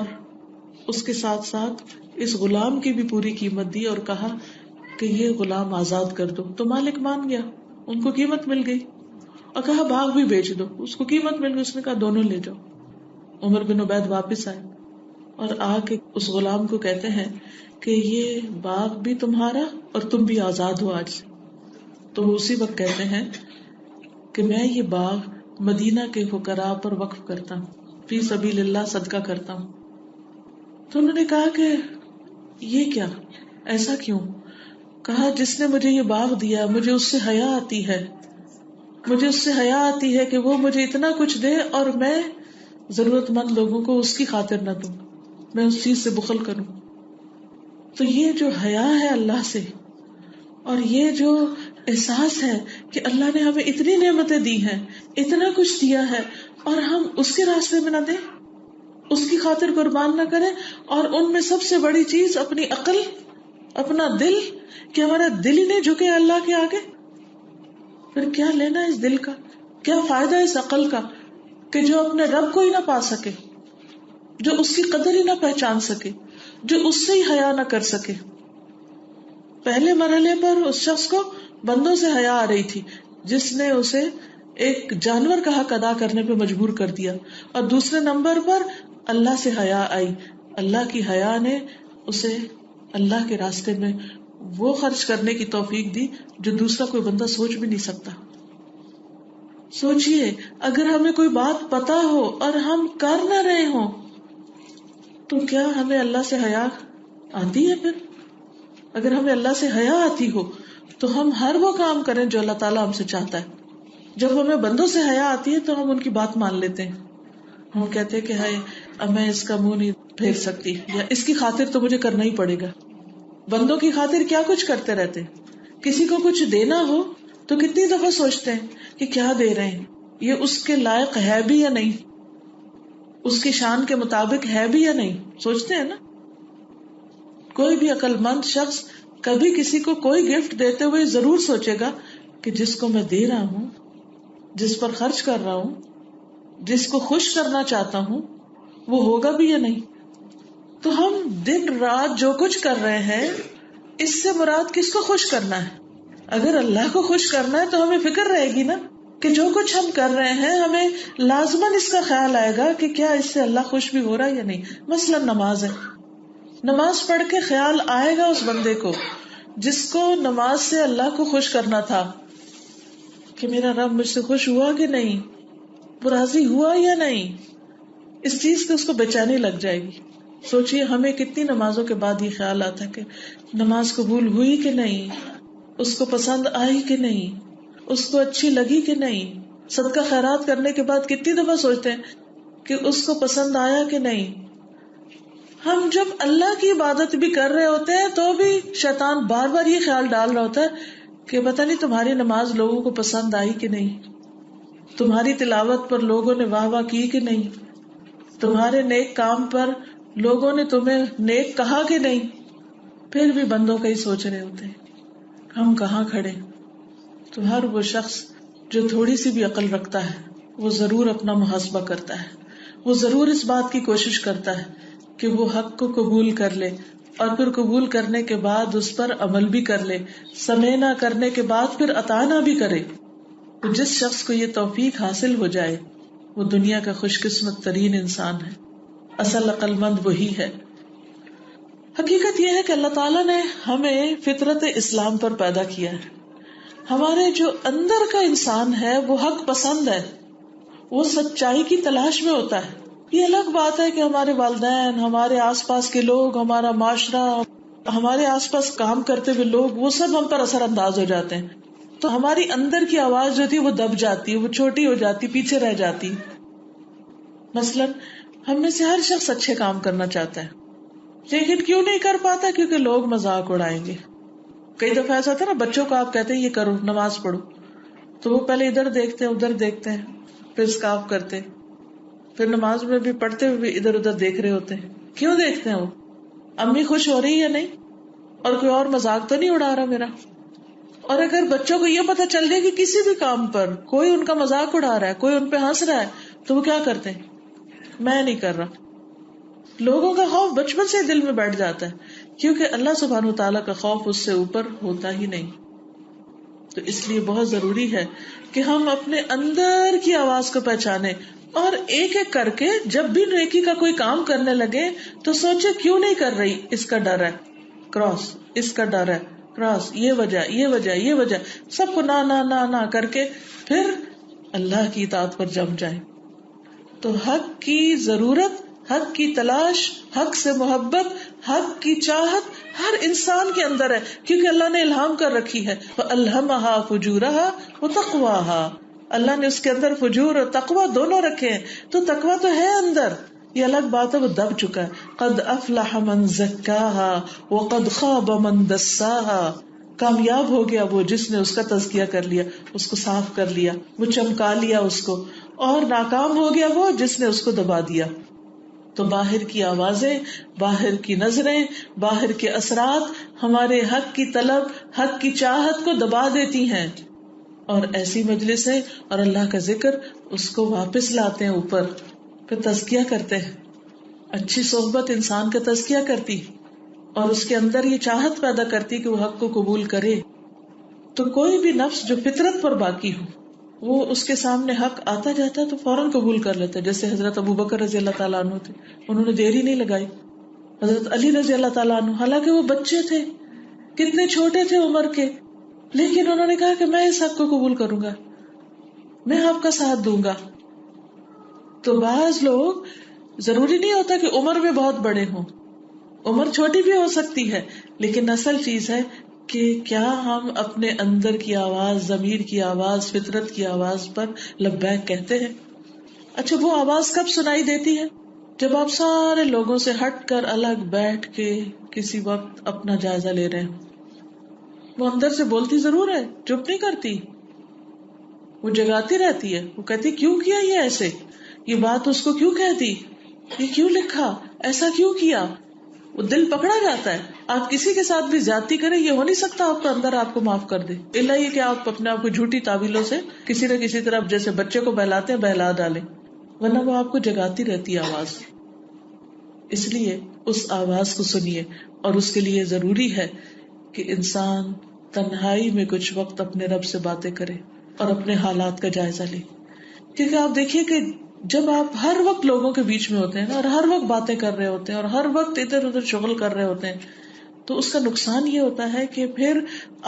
اس کے ساتھ ساتھ اس غلام کی بھی پوری قیمت دی اور کہا کہ یہ غلام آزاد کر دو. تو مالک مان گیا، ان کو قیمت مل گئی، اور کہا باغ بھی بیچ دو، اس کو قیمت مل گئی، اس نے کہا دونوں لے جاؤ. عمر بن عبید واپس آئے اور آ کے اس غلام کو کہتے ہیں کہ یہ باغ بھی تمہارا اور تم بھی آزاد ہو آج سے. تو وہ اسی وقت کہتے ہیں کہ میں یہ باغ مدینہ کے فقراء پر وقف کرتا ہوں، فی سبیل اللہ صدقہ کرتا ہوں. تو انہوں نے کہا کہ یہ کیا، ایسا کیوں؟ کہا جس نے مجھے یہ باغ دیا مجھے اس سے حیا آتی ہے کہ وہ مجھے اتنا کچھ دے اور میں ضرورت مند لوگوں کو اس کی خاطر نہ دوں، میں اس چیز سے بخل کروں. تو یہ جو حیا ہے اللہ سے اور یہ جو احساس ہے کہ اللہ نے ہمیں اتنی نعمتیں دی ہیں، اتنا کچھ دیا ہے، اور ہم اس کے راستے میں نہ دیں، اس کی خاطر قربان نہ کریں. اور ان میں سب سے بڑی چیز اپنی عقل، اپنا دل، کہ ہمارا دل ہی نہیں جھکے اللہ کے آگے. پھر کیا لینا اس دل کا، کیا فائدہ اس عقل کا کہ جو اپنے رب کو ہی نہ پا سکے، جو اس کی قدر ہی نہ پہچان سکے، جو اس سے ہی حیا نہ کر سکے. پہلے مرحلے پر اس شخص کو بندوں سے حیا آ رہی تھی جس نے اسے ایک جانور کا حق ادا کرنے پہ مجبور کر دیا، اور دوسرے نمبر پر اللہ سے حیا آئی، اللہ کی حیا نے اسے اللہ کے راستے میں وہ خرچ کرنے کی توفیق دی جو دوسرا کوئی بندہ سوچ بھی نہیں سکتا. سوچئے اگر ہمیں کوئی بات پتا ہو اور ہم کر نہ رہے ہوں تو کیا ہمیں اللہ سے حیا آتی ہے؟ پھر اگر ہمیں اللہ سے حیا آتی ہو تو ہم ہر وہ کام کریں جو اللہ تعالیٰ ہم سے چاہتا ہے. جب ہمیں بندوں سے حیا آتی ہے تو ہم ان کی بات مان لیتے ہیں. ہم کہتے ہیں کہ ہائے اب میں اس کا منہ نہیں پھیر سکتی، یا اس کی خاطر تو مجھے کرنا ہی پڑے گا. بندوں کی خاطر کیا کچھ کرتے رہتے. کسی کو کچھ دینا ہو تو کتنی دفعہ سوچتے ہیں کہ کیا دے رہے ہیں، یہ اس کے لائق ہے بھی یا نہیں، اس کی شان کے مطابق ہے بھی یا نہیں. سوچتے ہیں نا. کوئی بھی عقل مند شخص کبھی کسی کو کوئی گفٹ دیتے ہوئے ضرور سوچے گا کہ جس کو میں دے رہا ہوں، جس پر خرچ کر رہا ہوں، جس کو خوش کرنا چاہتا ہوں، وہ ہوگا بھی یا نہیں. تو ہم دن رات جو کچھ کر رہے ہیں اس سے مراد کس کو خوش کرنا ہے؟ اگر اللہ کو خوش کرنا ہے تو ہمیں فکر رہے گی نا کہ جو کچھ ہم کر رہے ہیں ہمیں لازماً اس کا خیال آئے گا کہ کیا اس سے اللہ خوش بھی ہو رہا ہے یا نہیں. مثلا نماز ہے، نماز پڑھ کے خیال آئے گا اس بندے کو جس کو نماز سے اللہ کو خوش کرنا تھا کہ میرا رب مجھ سے خوش ہوا کہ نہیں، وہ راضی ہوا یا نہیں. اس چیز سے اس کو بے چینی لگ جائے گی. سوچئے ہمیں کتنی نمازوں کے بعد یہ خیال آتا ہے کہ نماز قبول ہوئی کہ نہیں، اس کو پسند آئی کہ نہیں، اس کو اچھی لگی کہ نہیں. صدقہ خیرات کرنے کے بعد کتنی دفعہ سوچتے ہیں کہ اس کو پسند آیا کہ نہیں. ہم جب اللہ کی عبادت بھی کر رہے ہوتے ہیں تو بھی شیطان بار بار یہ خیال ڈال رہا ہوتا ہے کہ پتہ نہیں تمہاری نماز لوگوں کو پسند آئی کہ نہیں، تمہاری تلاوت پر لوگوں نے واہ واہ کی کہ نہیں، تمہارے نیک کام پر لوگوں نے تمہیں نیک کہا کہ نہیں. پھر بھی بندوں کا ہی سوچ رہے ہوتے ہیں ہم کہاں کھڑے. تو ہر وہ شخص جو تھوڑی سی بھی عقل رکھتا ہے وہ ضرور اپنا محاسبہ کرتا ہے، وہ ضرور اس بات کی کوشش کرتا ہے کہ وہ حق کو قبول کر لے، اور پھر قبول کرنے کے بعد اس پر عمل بھی کر لے، سمے نہ کرنے کے بعد پھر عطا نہ بھی کرے. تو جس شخص کو یہ توفیق حاصل ہو جائے وہ دنیا کا خوش قسمت ترین انسان ہے. اصل عقل مند وہی ہے. حقیقت یہ ہے کہ اللہ تعالیٰ نے ہمیں فطرت اسلام پر پیدا کیا ہے. ہمارے جو اندر کا انسان ہے وہ حق پسند ہے، وہ سچائی کی تلاش میں ہوتا ہے. یہ الگ بات ہے کہ ہمارے والدین، ہمارے آس پاس کے لوگ، ہمارا معاشرہ، ہمارے آس پاس کام کرتے ہوئے لوگ، وہ سب ہم پر اثر انداز ہو جاتے ہیں تو ہماری اندر کی آواز جو تھی وہ دب جاتی، وہ چھوٹی ہو جاتی، پیچھے رہ جاتی. مثلاً ہم میں سے ہر شخص اچھے کام کرنا چاہتا ہے لیکن کیوں نہیں کر پاتا؟ کیونکہ لوگ مذاق اڑائیں گے. کئی دفعہ ایسا ہوتا ہے نا، بچوں کو آپ کہتے ہیں یہ کرو، نماز پڑھو، تو وہ پہلے ادھر دیکھتے ہیں ادھر دیکھتے ہیں، پھر اسکاف کرتے ہیں، پھر نماز میں بھی پڑھتے ہوئے بھی ادھر ادھر دیکھ رہے ہوتے ہیں. کیوں دیکھتے ہیں؟ وہ امی خوش ہو رہی ہے نہیں، اور کوئی اور مذاق تو نہیں اڑا رہا میرا. اور اگر بچوں کو یہ پتہ چل جائے کہ کسی بھی کام پر کوئی ان کا مذاق اڑا رہا ہے، کوئی ان پہ ہنس رہا ہے، تو وہ کیا کرتے ہیں؟ میں نہیں کر رہا. لوگوں کا خوف بچپن سے دل میں بیٹھ جاتا ہے کیونکہ اللہ سبحانہ وتعالیٰ کا خوف اس سے اوپر ہوتا ہی نہیں. تو اس لیے بہت ضروری ہے کہ ہم اپنے اندر کی آواز کو پہچانیں اور ایک ایک کر کے جب بھی نیکی کا کوئی کام کرنے لگے تو سوچے کیوں نہیں کر رہی، اس کا ڈر ہے کراس، اس کا ڈر ہے کراس، یہ وجہ یہ وجہ یہ وجہ، سب کو نہ نہ نہ نہ کر کے پھر اللہ کی اطاعت پر جم جائیں. تو حق کی ضرورت، حق کی تلاش، حق سے محبت، حق کی چاہت ہر انسان کے اندر ہے کیونکہ اللہ نے الہام کر رکھی ہے. فَأَلْهَمَهَا فُجُورَهَا وَتَقْوَاهَا، اللہ نے اس کے اندر فجور اور تقوی دونوں رکھے ہیں. تو تقوی تو ہے اندر، یہ الگ بات ہے وہ دب چکا ہے. قَدْ أَفْلَحَ مَنْ زَكَّاهَا وَقَدْ خَابَ مَنْ دَسَّاهَا، کامیاب ہو گیا وہ جس نے اس کا تزکیہ کر لیا، اس کو صاف کر لیا، وہ چمکا لیا اس کو، اور ناکام ہو گیا وہ جس نے اس کو دبا دیا. تو باہر کی آوازیں، باہر کی نظریں، باہر کے اثرات ہمارے حق کی طلب، حق کی چاہت کو دبا دیتی ہیں، اور ایسی مجلسیں اور اللہ کا ذکر اس کو واپس لاتے ہیں اوپر، پھر تزکیہ کرتے ہیں. اچھی صحبت انسان کا تزکیہ کرتی. اور اس کے اندر یہ چاہت پیدا کرتی کہ وہ حق کو قبول کرے. تو کوئی بھی نفس جو فطرت پر باقی ہو وہ اس کے سامنے حق آتا جاتا ہے تو فوراً قبول کر لیتا ہے. جیسے حضرت ابو بکر رضی اللہ تعالیٰ عنہ تھے, انہوں نے دیر ہی نہیں لگائی. حضرت علی رضی اللہ تعالیٰ عنہ, حالانکہ وہ بچے تھے, کتنے چھوٹے تھے عمر کے, لیکن انہوں نے کہا کہ میں اس حق کو قبول کروں گا, میں آپ کا ساتھ دوں گا. تو بعض لوگ ضروری نہیں ہوتا کہ عمر میں بہت بڑے ہوں, عمر چھوٹی بھی ہو سکتی ہے, لیکن اصل چیز ہے کہ کیا ہم اپنے اندر کی آواز, ضمیر کی آواز, فطرت کی آواز پر لبیک کہتے ہیں. اچھا, وہ آواز کب سنائی دیتی ہے؟ جب آپ سارے لوگوں سے ہٹ کر الگ بیٹھ کے کسی وقت اپنا جائزہ لے رہے ہیں. وہ اندر سے بولتی ضرور ہے, چپ نہیں کرتی, وہ جگاتی رہتی ہے. وہ کہتی کیوں کیا یہ ایسے, یہ بات اس کو کیوں کہہ دی, یہ کیوں لکھا, ایسا کیوں کیا. وہ دل پکڑا جاتا ہے. آپ کسی کے ساتھ بھی زیادتی کریں, یہ ہو نہیں سکتا آپ کا اندر آپ کو معاف کر دے, الا یہ کہ آپ اپنے آپ کو جھوٹی تعویلوں سے کسی نہ کسی طرح جیسے بچے کو بہلاتے ہیں بہلا ڈالیں, ورنہ وہ آپ کو جگاتی رہتی ہے آواز. اس لیے اس آواز کو سنیے, اور اس کے لیے ضروری ہے کہ انسان تنہائی میں کچھ وقت اپنے رب سے باتیں کرے اور اپنے حالات کا جائزہ لے. کیونکہ آپ دیکھیے کہ جب آپ ہر وقت لوگوں کے بیچ میں ہوتے ہیں اور ہر وقت باتیں کر رہے ہوتے ہیں اور ہر وقت ادھر ادھر شغل کر رہے ہوتے ہیں, تو اس کا نقصان یہ ہوتا ہے کہ پھر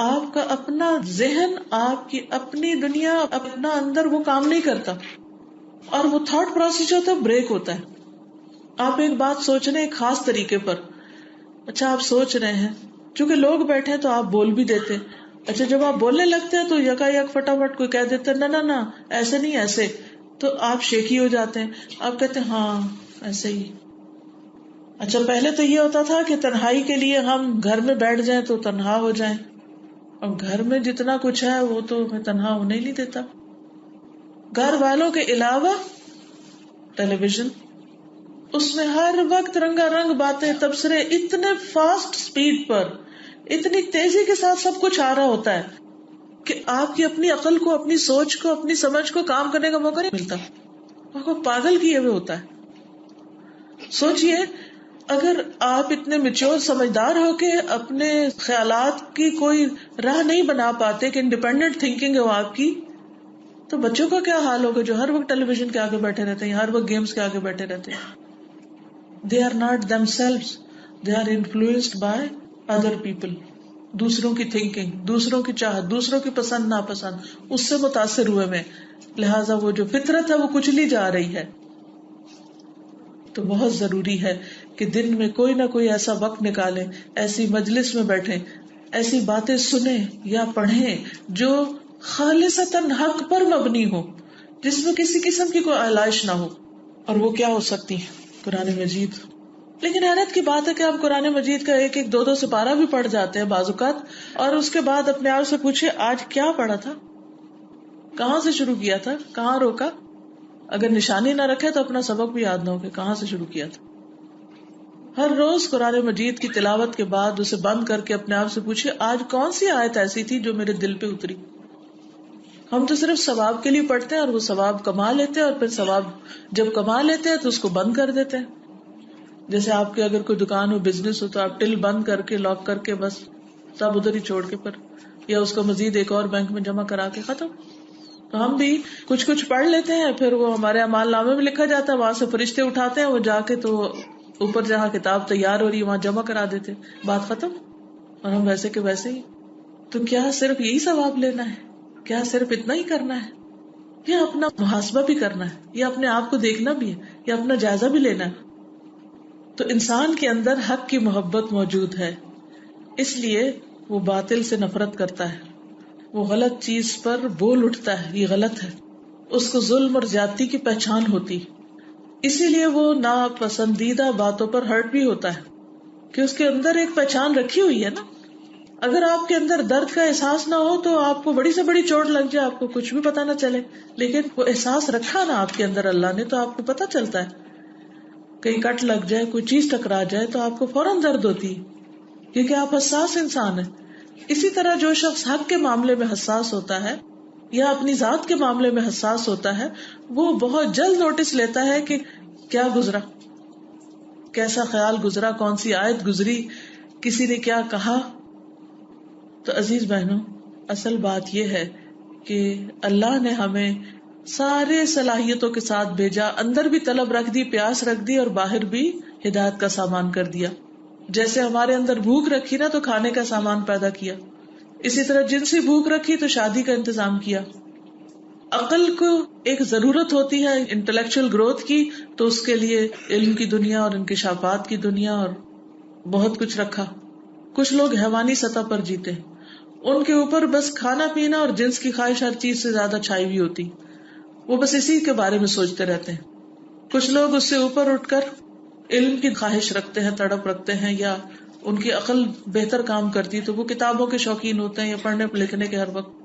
آپ کا اپنا ذہن, آپ کی اپنی دنیا, اپنا اندر وہ کام نہیں کرتا, اور وہ تھاٹ پروسیس جو ہوتا ہے بریک ہوتا ہے. آپ ایک بات سوچ رہے ہیں ایک خاص طریقے پر, اچھا آپ سوچ رہے ہیں, چونکہ لوگ بیٹھے ہیں تو آپ بول بھی دیتے. اچھا جب آپ بولنے لگتے ہیں تو یکا یک فٹافٹ کوئی کہہ دیتا ہے نہ نہ ایسے نہیں ایسے, تو آپ شیکی ہو جاتے ہیں. آپ کہتے ہیں ہاں ایسے ہی. اچھا پہلے تو یہ ہوتا تھا کہ تنہائی کے لیے ہم گھر میں بیٹھ جائیں تو تنہا ہو جائیں, اور گھر میں جتنا کچھ ہے وہ تو ہمیں تنہا ہونے ہی نہیں دیتا. گھر والوں کے علاوہ ٹیلی ویژن, اس میں ہر وقت رنگا رنگ باتیں, تبصرے, اتنے فاسٹ سپیڈ پر, اتنی تیزی کے ساتھ سب کچھ آ رہا ہوتا ہے کہ آپ کی اپنی عقل کو, اپنی سوچ کو, اپنی سمجھ کو کام کرنے کا موقع نہیں ملتا. آپ کو پاگل کیے ہوئے ہوتا ہے. سوچئے اگر آپ اتنے میچور سمجھدار ہو کے اپنے خیالات کی کوئی راہ نہیں بنا پاتے کہ انڈیپینڈنٹ تھنکنگ ہے وہ آپ کی, تو بچوں کا کیا حال ہوگا جو ہر وقت ٹیلی ویژن کے آگے بیٹھے رہتے ہیں, ہر وقت گیمز کے آگے بیٹھے رہتے ہیں. They are not themselves, they are influenced by other people. دوسروں کی تھنکنگ, دوسروں کی چاہت, دوسروں کی پسند ناپسند, اس سے متاثر ہوئے میں, لہٰذا وہ جو فطرت ہے وہ کچلی جا رہی ہے. تو بہت ضروری ہے کہ دن میں کوئی نہ کوئی ایسا وقت نکالیں, ایسی مجلس میں بیٹھیں, ایسی باتیں سنیں یا پڑھیں جو خالصتاً حق پر مبنی ہو, جس میں کسی قسم کی کوئی آلائش نہ ہو. اور وہ کیا ہو سکتی ہیں؟ قرآن مجید. لیکن حیرت کی بات ہے کہ آپ قرآن مجید کا ایک ایک دو دو سپارہ بھی پڑھ جاتے ہیں بعض اوقات, اور اس کے بعد اپنے آپ سے پوچھے آج کیا پڑھا تھا, کہاں سے شروع کیا تھا, کہاں روکا. اگر نشانی نہ رکھے تو اپنا سبق بھی یاد نہ ہو کہ کہاں سے شروع کیا تھا. ہر روز قرآن مجید کی تلاوت کے بعد اسے بند کر کے اپنے آپ سے پوچھے آج کون سی آیت ایسی تھی جو میرے دل پہ اتری. ہم تو صرف ثواب کے لیے پڑھتے ہیں اور وہ ثواب کما لیتے ہیں, اور پھر ثواب جب کما لیتے ہیں تو اس کو بند کر دیتے ہیں. جیسے آپ کے اگر کوئی دکان ہو, بزنس ہو, تو آپ ٹل بند کر کے, لاک کر کے, بس سب ادھر ہی چھوڑ کے پھر یا اس کو مزید ایک اور بینک میں جمع کرا کے ختم. تو ہم بھی کچھ پڑھ لیتے ہیں, پھر وہ ہمارے اعمال نامے میں لکھا جاتا ہے, وہاں سے فرشتے اٹھاتے ہیں, وہ جا کے تو اوپر جہاں کتاب تیار ہو رہی ہے وہاں جمع کرا دیتے, بات ختم, اور ہم ویسے کے ویسے ہی. تو کیا صرف یہی ثواب لینا ہے؟ کیا صرف اتنا ہی کرنا ہے؟ یا اپنا محاسبہ بھی کرنا ہے, یا اپنے آپ کو دیکھنا بھی ہے, یا اپنا جائزہ بھی لینا ہے؟ تو انسان کے اندر حق کی محبت موجود ہے, اس لیے وہ باطل سے نفرت کرتا ہے, وہ غلط چیز پر بول اٹھتا ہے یہ غلط ہے, اس کو ظلم اور زیادتی کی پہچان ہوتی, اسی لیے وہ ناپسندیدہ باتوں پر ہرٹ بھی ہوتا ہے کہ اس کے اندر ایک پہچان رکھی ہوئی ہے نا. اگر آپ کے اندر درد کا احساس نہ ہو تو آپ کو بڑی سے بڑی چوٹ لگ جائے, آپ کو کچھ بھی پتا نہ چلے, لیکن وہ احساس رکھا نا آپ کے اندر اللہ نے, تو آپ کو پتا چلتا ہے. کہیں کٹ لگ جائے, کوئی چیز ٹکرا جائے تو آپ کو فوراً درد ہوتی ہے, کیونکہ آپ حساس انسان ہیں. اسی طرح جو شخص حق کے معاملے میں حساس ہوتا ہے یا اپنی ذات کے معاملے میں حساس ہوتا ہے, وہ بہت جلد نوٹس لیتا ہے کہ کیا گزرا, کیسا خیال گزرا, کون سی آیت گزری, کسی نے کیا کہا. تو عزیز بہنوں، اصل بات یہ ہے کہ اللہ نے ہمیں سارے صلاحیتوں کے ساتھ بھیجا، اندر بھی طلب رکھ دی، پیاس رکھ دی، اور باہر بھی ہدایت کا سامان کر دیا. جیسے ہمارے اندر بھوک رکھی نا تو کھانے کا سامان پیدا کیا، اسی طرح جنسی بھوک رکھی تو شادی کا انتظام کیا. عقل کو ایک ضرورت ہوتی ہے انٹلیکچوئل گروتھ کی، تو اس کے لیے علم کی دنیا اور انکشافات کی دنیا اور بہت کچھ رکھا. کچھ لوگ حیوانی سطح پر جیتے ہیں، ان کے اوپر بس کھانا پینا اور جنس کی خواہش ہر چیز سے زیادہ چھائی ہوئی ہوتی، وہ بس اسی کے بارے میں سوچتے رہتے ہیں. کچھ لوگ اس سے اوپر اٹھ کر علم کی خواہش رکھتے ہیں، تڑپ رکھتے ہیں، یا ان کی عقل بہتر کام کرتی تو وہ کتابوں کے شوقین ہوتے ہیں یا پڑھنے لکھنے کے ہر وقت.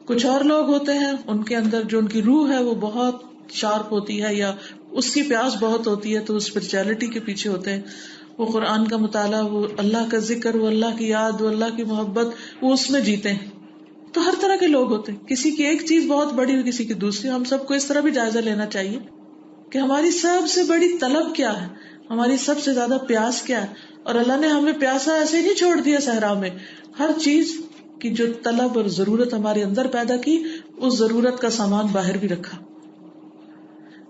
کچھ اور لوگ ہوتے ہیں ان کے اندر جو ان کی روح ہے وہ بہت شارپ ہوتی ہے یا اس کی پیاس بہت ہوتی ہے، تو وہ اسپرچویلٹی کے پیچھے ہوتے ہیں. وہ قرآن کا مطالعہ، وہ اللہ کا ذکر، وہ اللہ کی یاد، وہ اللہ کی محبت، وہ اس میں جیتے ہیں. تو ہر طرح کے لوگ ہوتے ہیں، کسی کی ایک چیز بہت بڑی اور کسی کی دوسری. ہم سب کو اس طرح بھی جائزہ لینا چاہیے کہ ہماری سب سے بڑی طلب کیا ہے، ہماری سب سے زیادہ پیاس کیا ہے. اور اللہ نے ہمیں پیاسا ایسے نہیں چھوڑ دیا صحرا میں، ہر چیز کی جو طلب اور ضرورت ہمارے اندر پیدا کی، اس ضرورت کا سامان باہر بھی رکھا.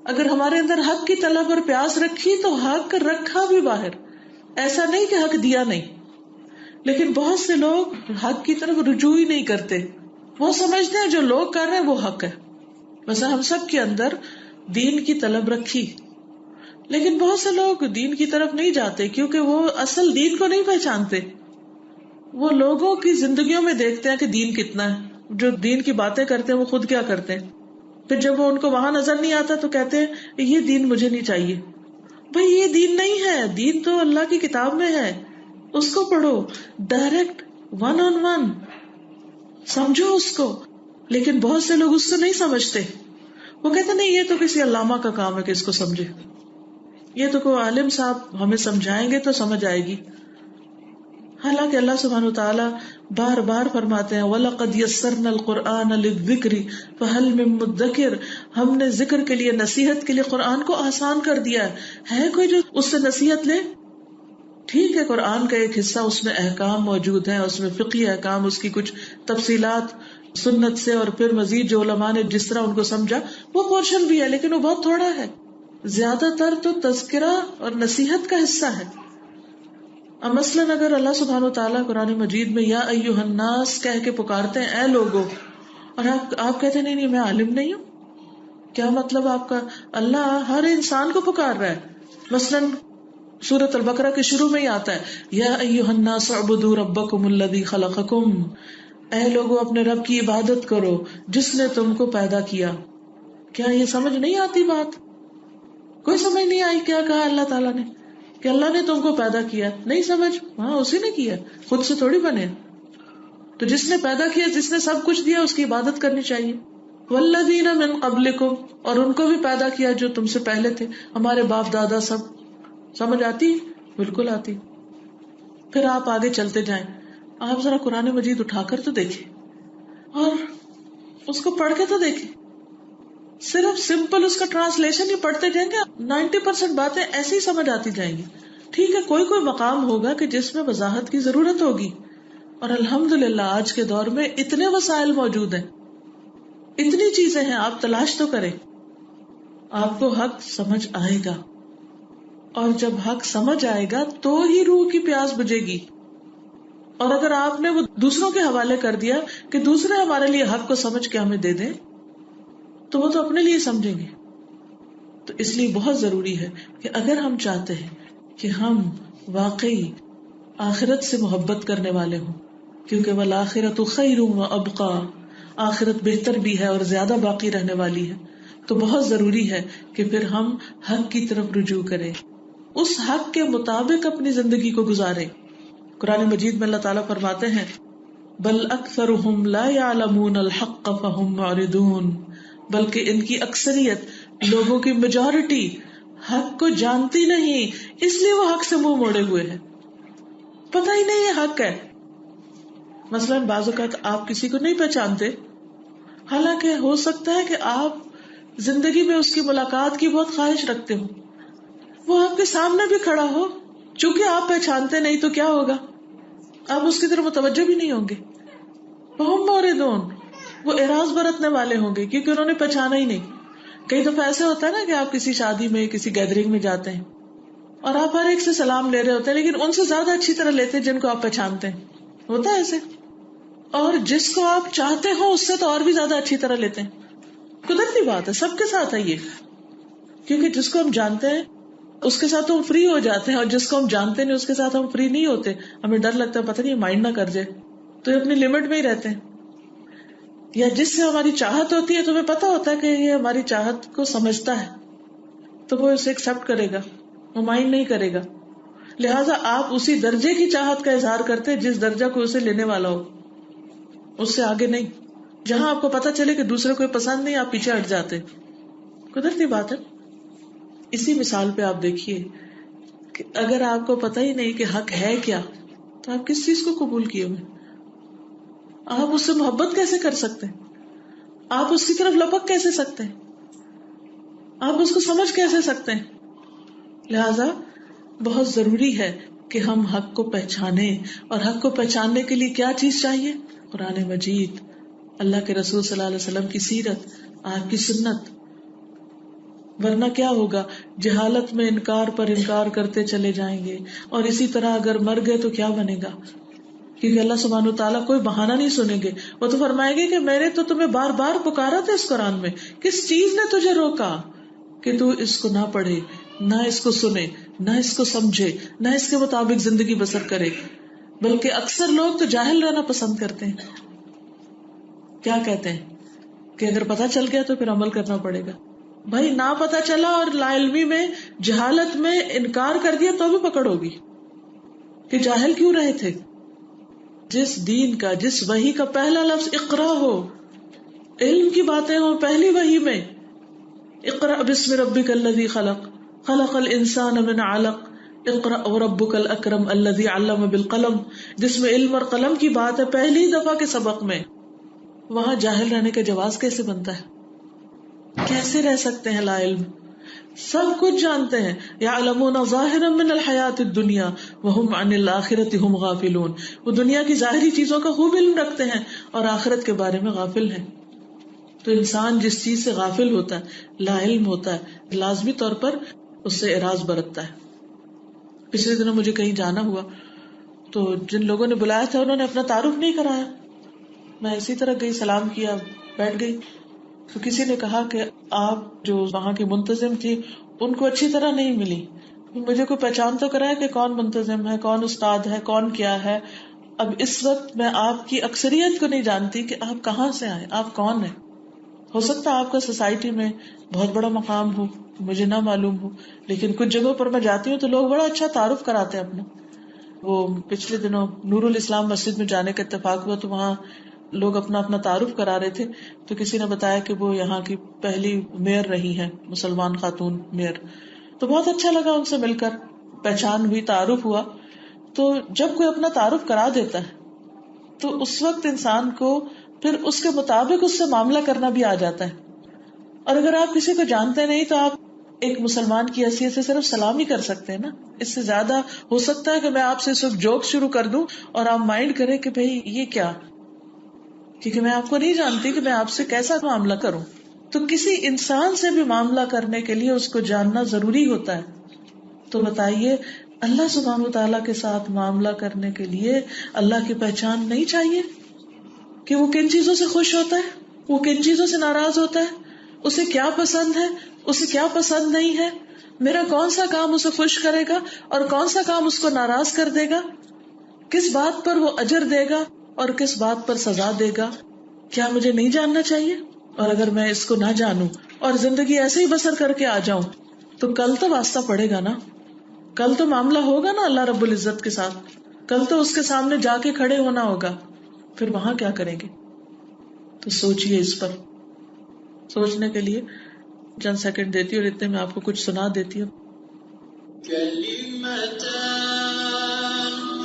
اگر ہمارے اندر حق کی طلب اور پیاس رکھی تو حق رکھا بھی باہر. ایسا نہیں کہ حق دیا نہیں، لیکن بہت سے لوگ حق کی طرف رجوع ہی نہیں کرتے. وہ سمجھتے ہیں جو لوگ کر رہے ہیں وہ حق ہے. ویسے ہم سب کے اندر دین کی طلب رکھی، لیکن بہت سے لوگ دین کی طرف نہیں جاتے کیونکہ وہ اصل دین کو نہیں پہچانتے. وہ لوگوں کی زندگیوں میں دیکھتے ہیں کہ دین کتنا ہے، جو دین کی باتیں کرتے ہیں وہ خود کیا کرتے ہیں. پھر جب وہ ان کو وہاں نظر نہیں آتا تو کہتے ہیں یہ دین مجھے نہیں چاہیے. بھئی یہ دین نہیں ہے، دین تو اللہ کی کتاب میں ہے، اس کو پڑھو ڈائریکٹ، ون آن ون سمجھو اس کو. لیکن بہت سے لوگ اس سے نہیں سمجھتے. وہ کہتے نہیں یہ تو کسی علامہ کا کام ہے کہ اس کو سمجھے، یہ تو کوئی عالم صاحب ہمیں سمجھائیں گے تو سمجھ آئے گی. حالانکہ اللہ سبحانہ وتعالیٰ بار بار فرماتے ہیں وَلَقَدْ يَسَّرْنَا الْقُرْآنَ لِلذِّكْرِ فَهَلْ مِن مُدَّكِرٍ، ہم نے ذکر کے لیے، نصیحت کے لیے قرآن کو آسان کر دیا ہے کوئی جو اس سے نصیحت لے؟ ٹھیک ہے قرآن کا ایک حصہ اس میں احکام موجود ہیں، اس میں فقہی احکام، اس کی کچھ تفصیلات سنت سے، اور پھر مزید جو علماء نے جس طرح ان کو سمجھا وہ پورشن بھی ہے، لیکن وہ بہت تھوڑا ہے. زیادہ تر تو تذکرہ اور نصیحت کا حصہ ہے. اب مثلاً اگر اللہ سبحانہ وتعالیٰ قرآن مجید میں یا ایھا الناس کہہ کے پکارتے ہیں اے لوگوں، اور آپ کہتے ہیں نہیں میں عالم نہیں ہوں. کیا مطلب آپ کا؟ اللہ ہر انسان کو پکار رہا ہے. مثلاً سورۃ البقرہ کے شروع میں ہی آتا ہے یا ایھا الناس اعبدوا ربکم الذی خلقکم، اے لوگوں اپنے رب کی عبادت کرو جس نے تم کو پیدا کیا. کیا یہ سمجھ نہیں آتی بات؟ کوئی سمجھ نہیں آئی کیا کہا اللہ تعالیٰ نے کہ اللہ نے تم کو پیدا کیا؟ نہیں سمجھ؟ ہاں اسی نے کیا، خود سے تھوڑی بنے. تو جس نے پیدا کیا، جس نے سب کچھ دیا، اس کی عبادت کرنی چاہیے. والذین من قبلکم، اور ان کو بھی پیدا کیا جو تم سے پہلے تھے، ہمارے باپ دادا سب. سمجھ آتی؟ بالکل آتی. پھر آپ آگے چلتے جائیں، آپ ذرا قرآن مجید اٹھا کر تو دیکھیں اور اس کو پڑھ کے تو دیکھیں. صرف سمپل اس کا ٹرانسلیشن ہی پڑھتے جائیں گے، 90% باتیں ایسی ہی سمجھ آتی جائیں گی. ٹھیک ہے کوئی مقام ہوگا کہ جس میں وضاحت کی ضرورت ہوگی، اور الحمدللہ آج کے دور میں اتنے وسائل موجود ہیں، اتنی چیزیں ہیں، آپ تلاش تو کریں. آپ کو حق سمجھ آئے گا، اور جب حق سمجھ آئے گا تو ہی روح کی پیاس بجھے گی. اور اگر آپ نے وہ دوسروں کے حوالے کر دیا کہ دوسرے ہمارے لیے حق کو سمجھ کے ہمیں دے دیں، تو وہ تو اپنے لیے سمجھیں گے. تو اس لیے بہت ضروری ہے کہ اگر ہم چاہتے ہیں کہ ہم واقعی آخرت سے محبت کرنے والے ہوں، کیونکہ والآخرۃ خیر وابقیٰ، آخرت بہتر بھی ہے اور زیادہ باقی رہنے والی ہے، تو بہت ضروری ہے کہ پھر ہم حق کی طرف رجوع کریں، اس حق کے مطابق اپنی زندگی کو گزاریں. قرآن مجید میں اللہ تعالیٰ فرماتے ہیں بل اکثرهم لا يعلمون الحق فهم معرضون، بلکہ ان کی اکثریت، لوگوں کی میجورٹی حق کو جانتی نہیں، اس لیے وہ حق سے منہ موڑے ہوئے ہیں. پتہ ہی نہیں یہ حق ہے. مثلاً بعض اوقات آپ کسی کو نہیں پہچانتے، حالانکہ ہو سکتا ہے کہ آپ زندگی میں اس کی ملاقات کی بہت خواہش رکھتے ہو، وہ آپ کے سامنے بھی کھڑا ہو، چونکہ آپ پہچانتے نہیں تو کیا ہوگا؟ آپ اس کی طرف متوجہ بھی نہیں ہوں گے. وہم موردون، وہ اعراض برتنے والے ہوں گے کیونکہ انہوں نے پہچانا ہی نہیں. کئی دفعہ ایسے ہوتا ہے نا کہ آپ کسی شادی میں کسی گیدرنگ میں جاتے ہیں اور آپ ہر ایک سے سلام لے رہے ہوتے ہیں لیکن ان سے زیادہ اچھی طرح لیتے ہیں جن کو آپ پہچانتے ہیں. ہوتا ہے ایسے. اور جس کو آپ چاہتے ہو اس سے تو اور بھی زیادہ اچھی طرح لیتے ہیں. قدرتی بات ہے، سب کے ساتھ ہے یہ. کیونکہ جس کو ہم جانتے ہیں اس کے ساتھ ہم فری ہو جاتے ہیں، اور جس کو ہم جانتے نہیں اس کے ساتھ ہم فری نہیں ہوتے. ہمیں ڈر لگتا ہے پتہ نہیں مائنڈ نہ کر جائے، تو یہ اپنی لمٹ میں ہی رہتے ہیں. یا جس سے ہماری چاہت ہوتی ہے، تمہیں پتا ہوتا ہے کہ یہ ہماری چاہت کو سمجھتا ہے تو وہ اسے ایکسپٹ کرے گا، وہ مائنڈ نہیں کرے گا. لہٰذا آپ اسی درجے کی چاہت کا اظہار کرتے جس درجہ کو اسے لینے والا ہو، اس سے آگے نہیں. جہاں آپ کو پتا چلے کہ دوسرے کو پسند نہیں آپ پیچھے ہٹ جاتے. قدرتی بات ہے. اسی مثال پہ آپ دیکھیے کہ اگر آپ کو پتا ہی نہیں کہ حق ہے کیا تو آپ کس چیز کو قبول کیے ہوئے؟ آپ اس سے محبت کیسے کر سکتے ہیں؟ آپ اس کی طرف لپک کیسے سکتے ہیں؟ آپ اس کو سمجھ کیسے سکتے ہیں؟ لہذا بہت ضروری ہے کہ ہم حق کو پہچانیں. اور حق کو پہچاننے کے لیے کیا چیز چاہیے؟ قرآن مجید، اللہ کے رسول صلی اللہ علیہ وسلم کی سیرت، آپ کی سنت. ورنہ کیا ہوگا؟ جہالت میں انکار پر انکار کرتے چلے جائیں گے، اور اسی طرح اگر مر گئے تو کیا بنے گا؟ کیونکہ اللہ سبحانہ وتعالیٰ کوئی بہانہ نہیں سنیں گے. وہ تو فرمائے گے کہ میں نے تو تمہیں بار بار پکارا تھا اس قرآن میں، کس چیز نے تجھے روکا کہ تو اس کو نہ پڑھے، نہ اس کو سنے، نہ اس کو سمجھے، نہ اس کے مطابق زندگی بسر کرے. بلکہ اکثر لوگ تو جاہل رہنا پسند کرتے ہیں. کیا کہتے ہیں کہ اگر پتہ چل گیا تو پھر عمل کرنا پڑے گا. بھائی نہ پتا چلا اور لا علمی میں جہالت میں انکار کر دیا تو بھی پکڑ ہوگی کہ جاہل کیوں رہے تھے. جس دین کا، جس وحی کا پہلا لفظ اقرا ہو، علم کی باتیں ہو پہلی وحی میں، اقرا بسم ربک الذی خلق، خلق الانسان من علق، اقرا وربک الاکرم الذی علم بالقلم، جس میں علم اور قلم کی بات ہے پہلی دفعہ کے سبق میں، وہاں جاہل رہنے کا جواز کیسے بنتا ہے؟ کیسے رہ سکتے ہیں لا علم؟ سب کچھ جانتے ہیں. یعلمون ظاہرا من الحیات الدنیا وهم عن الاخرۃ هم غافلون، وہ دنیا کی ظاہری چیزوں کا خوب علم رکھتے ہیں اور آخرت کے بارے میں غافل ہیں. تو انسان جس چیز سے غافل ہوتا ہے، لا علم ہوتا ہے، لازمی طور پر اس سے اعراض برتتا ہے. پچھلے دنوں مجھے کہیں جانا ہوا تو جن لوگوں نے بلایا تھا انہوں نے اپنا تعارف نہیں کرایا. میں اسی طرح گئی، سلام کیا، بیٹھ گئی. تو کسی نے کہا کہ آپ جو وہاں کی منتظم تھی ان کو اچھی طرح نہیں ملی. مجھے کوئی پہچان تو کرایا کہ کون منتظم ہے، کون استاد ہے، کون کیا ہے. اب اس وقت میں آپ کی اکثریت کو نہیں جانتی کہ آپ کہاں سے آئے، آپ کون ہیں. ہو سکتا ہے آپ کا سوسائٹی میں بہت بڑا مقام ہو، مجھے نہ معلوم ہو، لیکن کچھ جگہوں پر میں جاتی ہوں تو لوگ بڑا اچھا تعارف کراتے ہیں اپنا. وہ پچھلے دنوں نور الاسلام مسجد میں جانے کا اتفاق ہوا تو وہاں لوگ اپنا اپنا تعارف کرا رہے تھے. تو کسی نے بتایا کہ وہ یہاں کی پہلی میئر رہی ہیں، مسلمان خاتون میئر. تو بہت اچھا لگا ان سے مل کر، پہچان ہوئی، تعارف ہوا. تو جب کوئی اپنا تعارف کرا دیتا ہے تو اس وقت انسان کو پھر اس کے مطابق اس سے معاملہ کرنا بھی آ جاتا ہے. اور اگر آپ کسی کو جانتے نہیں تو آپ ایک مسلمان کی حیثیت سے صرف سلام ہی کر سکتے ہیں نا. اس سے زیادہ ہو سکتا ہے کہ میں آپ سے اس وقت جوک شروع کر دوں اور آپ مائنڈ کریں کہ بھئی یہ کیا، کیونکہ میں آپ کو نہیں جانتی کہ میں آپ سے کیسا معاملہ کروں. تو کسی انسان سے بھی معاملہ کرنے کے لیے اس کو جاننا ضروری ہوتا ہے. تو بتائیے اللہ سبحانہ وتعالیٰ کے ساتھ معاملہ کرنے کے لیے اللہ کی پہچان نہیں چاہیے کہ وہ کن چیزوں سے خوش ہوتا ہے، وہ کن چیزوں سے ناراض ہوتا ہے، اسے کیا پسند ہے، اسے کیا پسند نہیں ہے، میرا کون سا کام اسے خوش کرے گا اور کون سا کام اس کو ناراض کر دے گا، کس بات پر وہ اجر دے گا اور کس بات پر سزا دے گا. کیا مجھے نہیں جاننا چاہیے؟ اور اگر میں اس کو نہ جانوں اور زندگی ایسے ہی بسر کر کے آ جاؤں تو کل تو واسطہ پڑے گا نا، کل تو معاملہ ہوگا نا اللہ رب العزت کے ساتھ، کل تو اس کے سامنے جا کے کھڑے ہونا ہوگا. پھر وہاں کیا کریں گے؟ تو سوچئے، اس پر سوچنے کے لیے چند سیکنڈ دیتی ہوں اور اتنے میں آپ کو کچھ سنا دیتی ہوں. کلمتان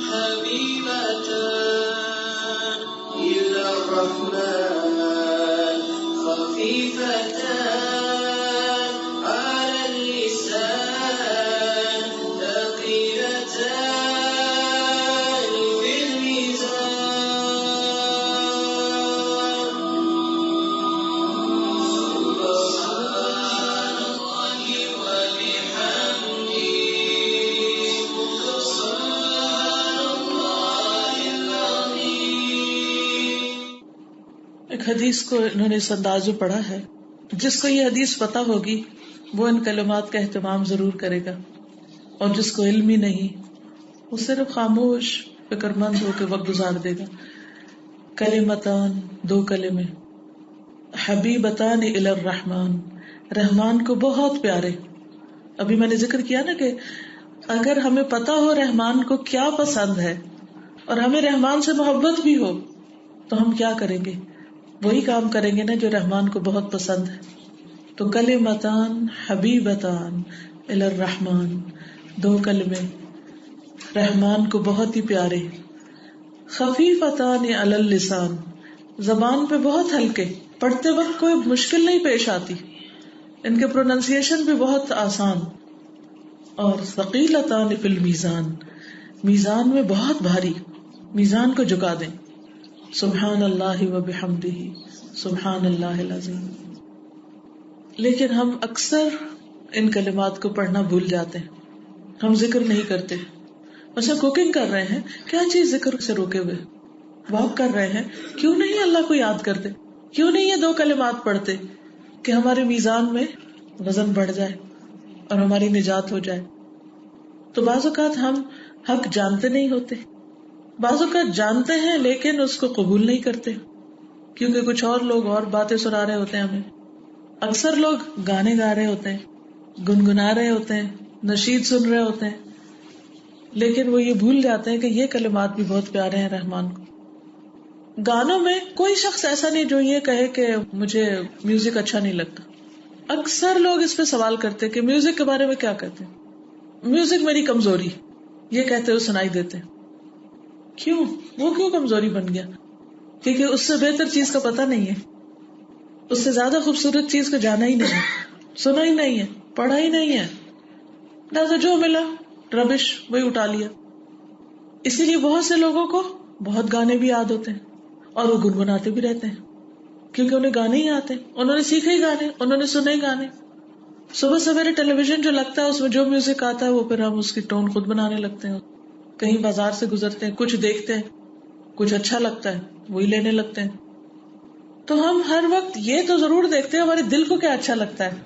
حبیبتان الی الرحمن خفیفتان علی اللسان ثقیلتان فی الميزان ایک حدیث کو انہوں نے اس انداز میں پڑھا ہے، جس کو یہ حدیث پتہ ہوگی وہ ان کلمات کا اہتمام ضرور کرے گا، اور جس کو علم ہی نہیں وہ صرف خاموش فکر مند ہو کے وقت گزار دے گا. کلمتان، دو کلمے، حبیبتان الی الرحمن، رحمان کو بہت پیارے. ابھی میں نے ذکر کیا نا کہ اگر ہمیں پتا ہو رحمان کو کیا پسند ہے اور ہمیں رحمان سے محبت بھی ہو تو ہم کیا کریں گے؟ وہی کام کریں گے نا جو رحمان کو بہت پسند ہے. تو کلمتان حبیبتان الی الرحمن، دو کلمے رحمان کو بہت ہی پیارے. خفیفتان علی اللسان، زبان پہ بہت ہلکے، پڑھتے وقت کوئی مشکل نہیں پیش آتی، ان کے پروننسیشن بھی بہت آسان. اور ثقیلتان فی المیزان، میزان میں بہت بھاری، میزان کو جھکا دیں. سبحان اللہ و بحمدہ سبحان اللہ العظیم. لیکن ہم اکثر ان کلمات کو پڑھنا بھول جاتے ہیں، ہم ذکر نہیں کرتے. مثلا کوکنگ کر رہے ہیں، کیا چیز ذکر سے روکے ہوئے؟ واک کر رہے ہیں، کیوں نہیں اللہ کو یاد کرتے؟ کیوں نہیں یہ دو کلمات پڑھتے کہ ہمارے میزان میں وزن بڑھ جائے اور ہماری نجات ہو جائے؟ تو بعض اوقات ہم حق جانتے نہیں ہوتے، بعض اوقات جانتے ہیں لیکن اس کو قبول نہیں کرتے کیونکہ کچھ اور لوگ اور باتیں سنا رہے ہوتے ہیں ہمیں. اکثر لوگ گانے گا رہے ہوتے ہیں، گنگنا رہے ہوتے ہیں، نشید سن رہے ہوتے ہیں، لیکن وہ یہ بھول جاتے ہیں کہ یہ کلمات بھی بہت پیارے ہیں رحمان کو. گانوں میں کوئی شخص ایسا نہیں جو یہ کہے کہ مجھے میوزک اچھا نہیں لگتا. اکثر لوگ اس پہ سوال کرتے کہ میوزک کے بارے میں کیا کہتے ہیں؟ میوزک میری کمزوری، یہ کہتے ہوئے سنائی دیتے. کیوں؟ وہ کیوں کمزوری بن گیا؟ کیونکہ اس سے بہتر چیز کا پتہ نہیں ہے، اس سے زیادہ خوبصورت چیز کو جانا ہی نہیں ہے، سنا ہی نہیں ہے، پڑھا ہی نہیں ہے، لہٰذا جو ملا ربش وہی اٹھا لیا. اسی لیے بہت سے لوگوں کو بہت گانے بھی یاد ہوتے ہیں اور وہ گنگناتے بھی رہتے ہیں کیونکہ انہیں گانے ہی آتے ہیں، انہوں نے سیکھے ہی گانے، انہوں نے سنے ہی گانے. صبح سویرے ٹیلی ویژن جو لگتا ہے اس میں جو میوزک آتا ہے وہ پھر ہم اس کی ٹون خود بنانے لگتے ہیں. کہیں بازار سے گزرتے ہیں، کچھ دیکھتے ہیں، کچھ اچھا لگتا ہے وہی لینے لگتے ہیں. تو ہم ہر وقت یہ تو ضرور دیکھتے ہیں ہمارے دل کو کیا اچھا لگتا ہے،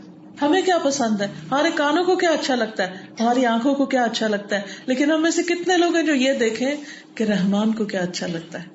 ہمیں کیا پسند ہے، ہمارے کانوں کو کیا اچھا لگتا ہے، ہماری آنکھوں کو کیا اچھا لگتا ہے. لیکن ہم میں سے کتنے لوگ ہیں جو یہ دیکھیں کہ رحمان کو کیا اچھا لگتا ہے.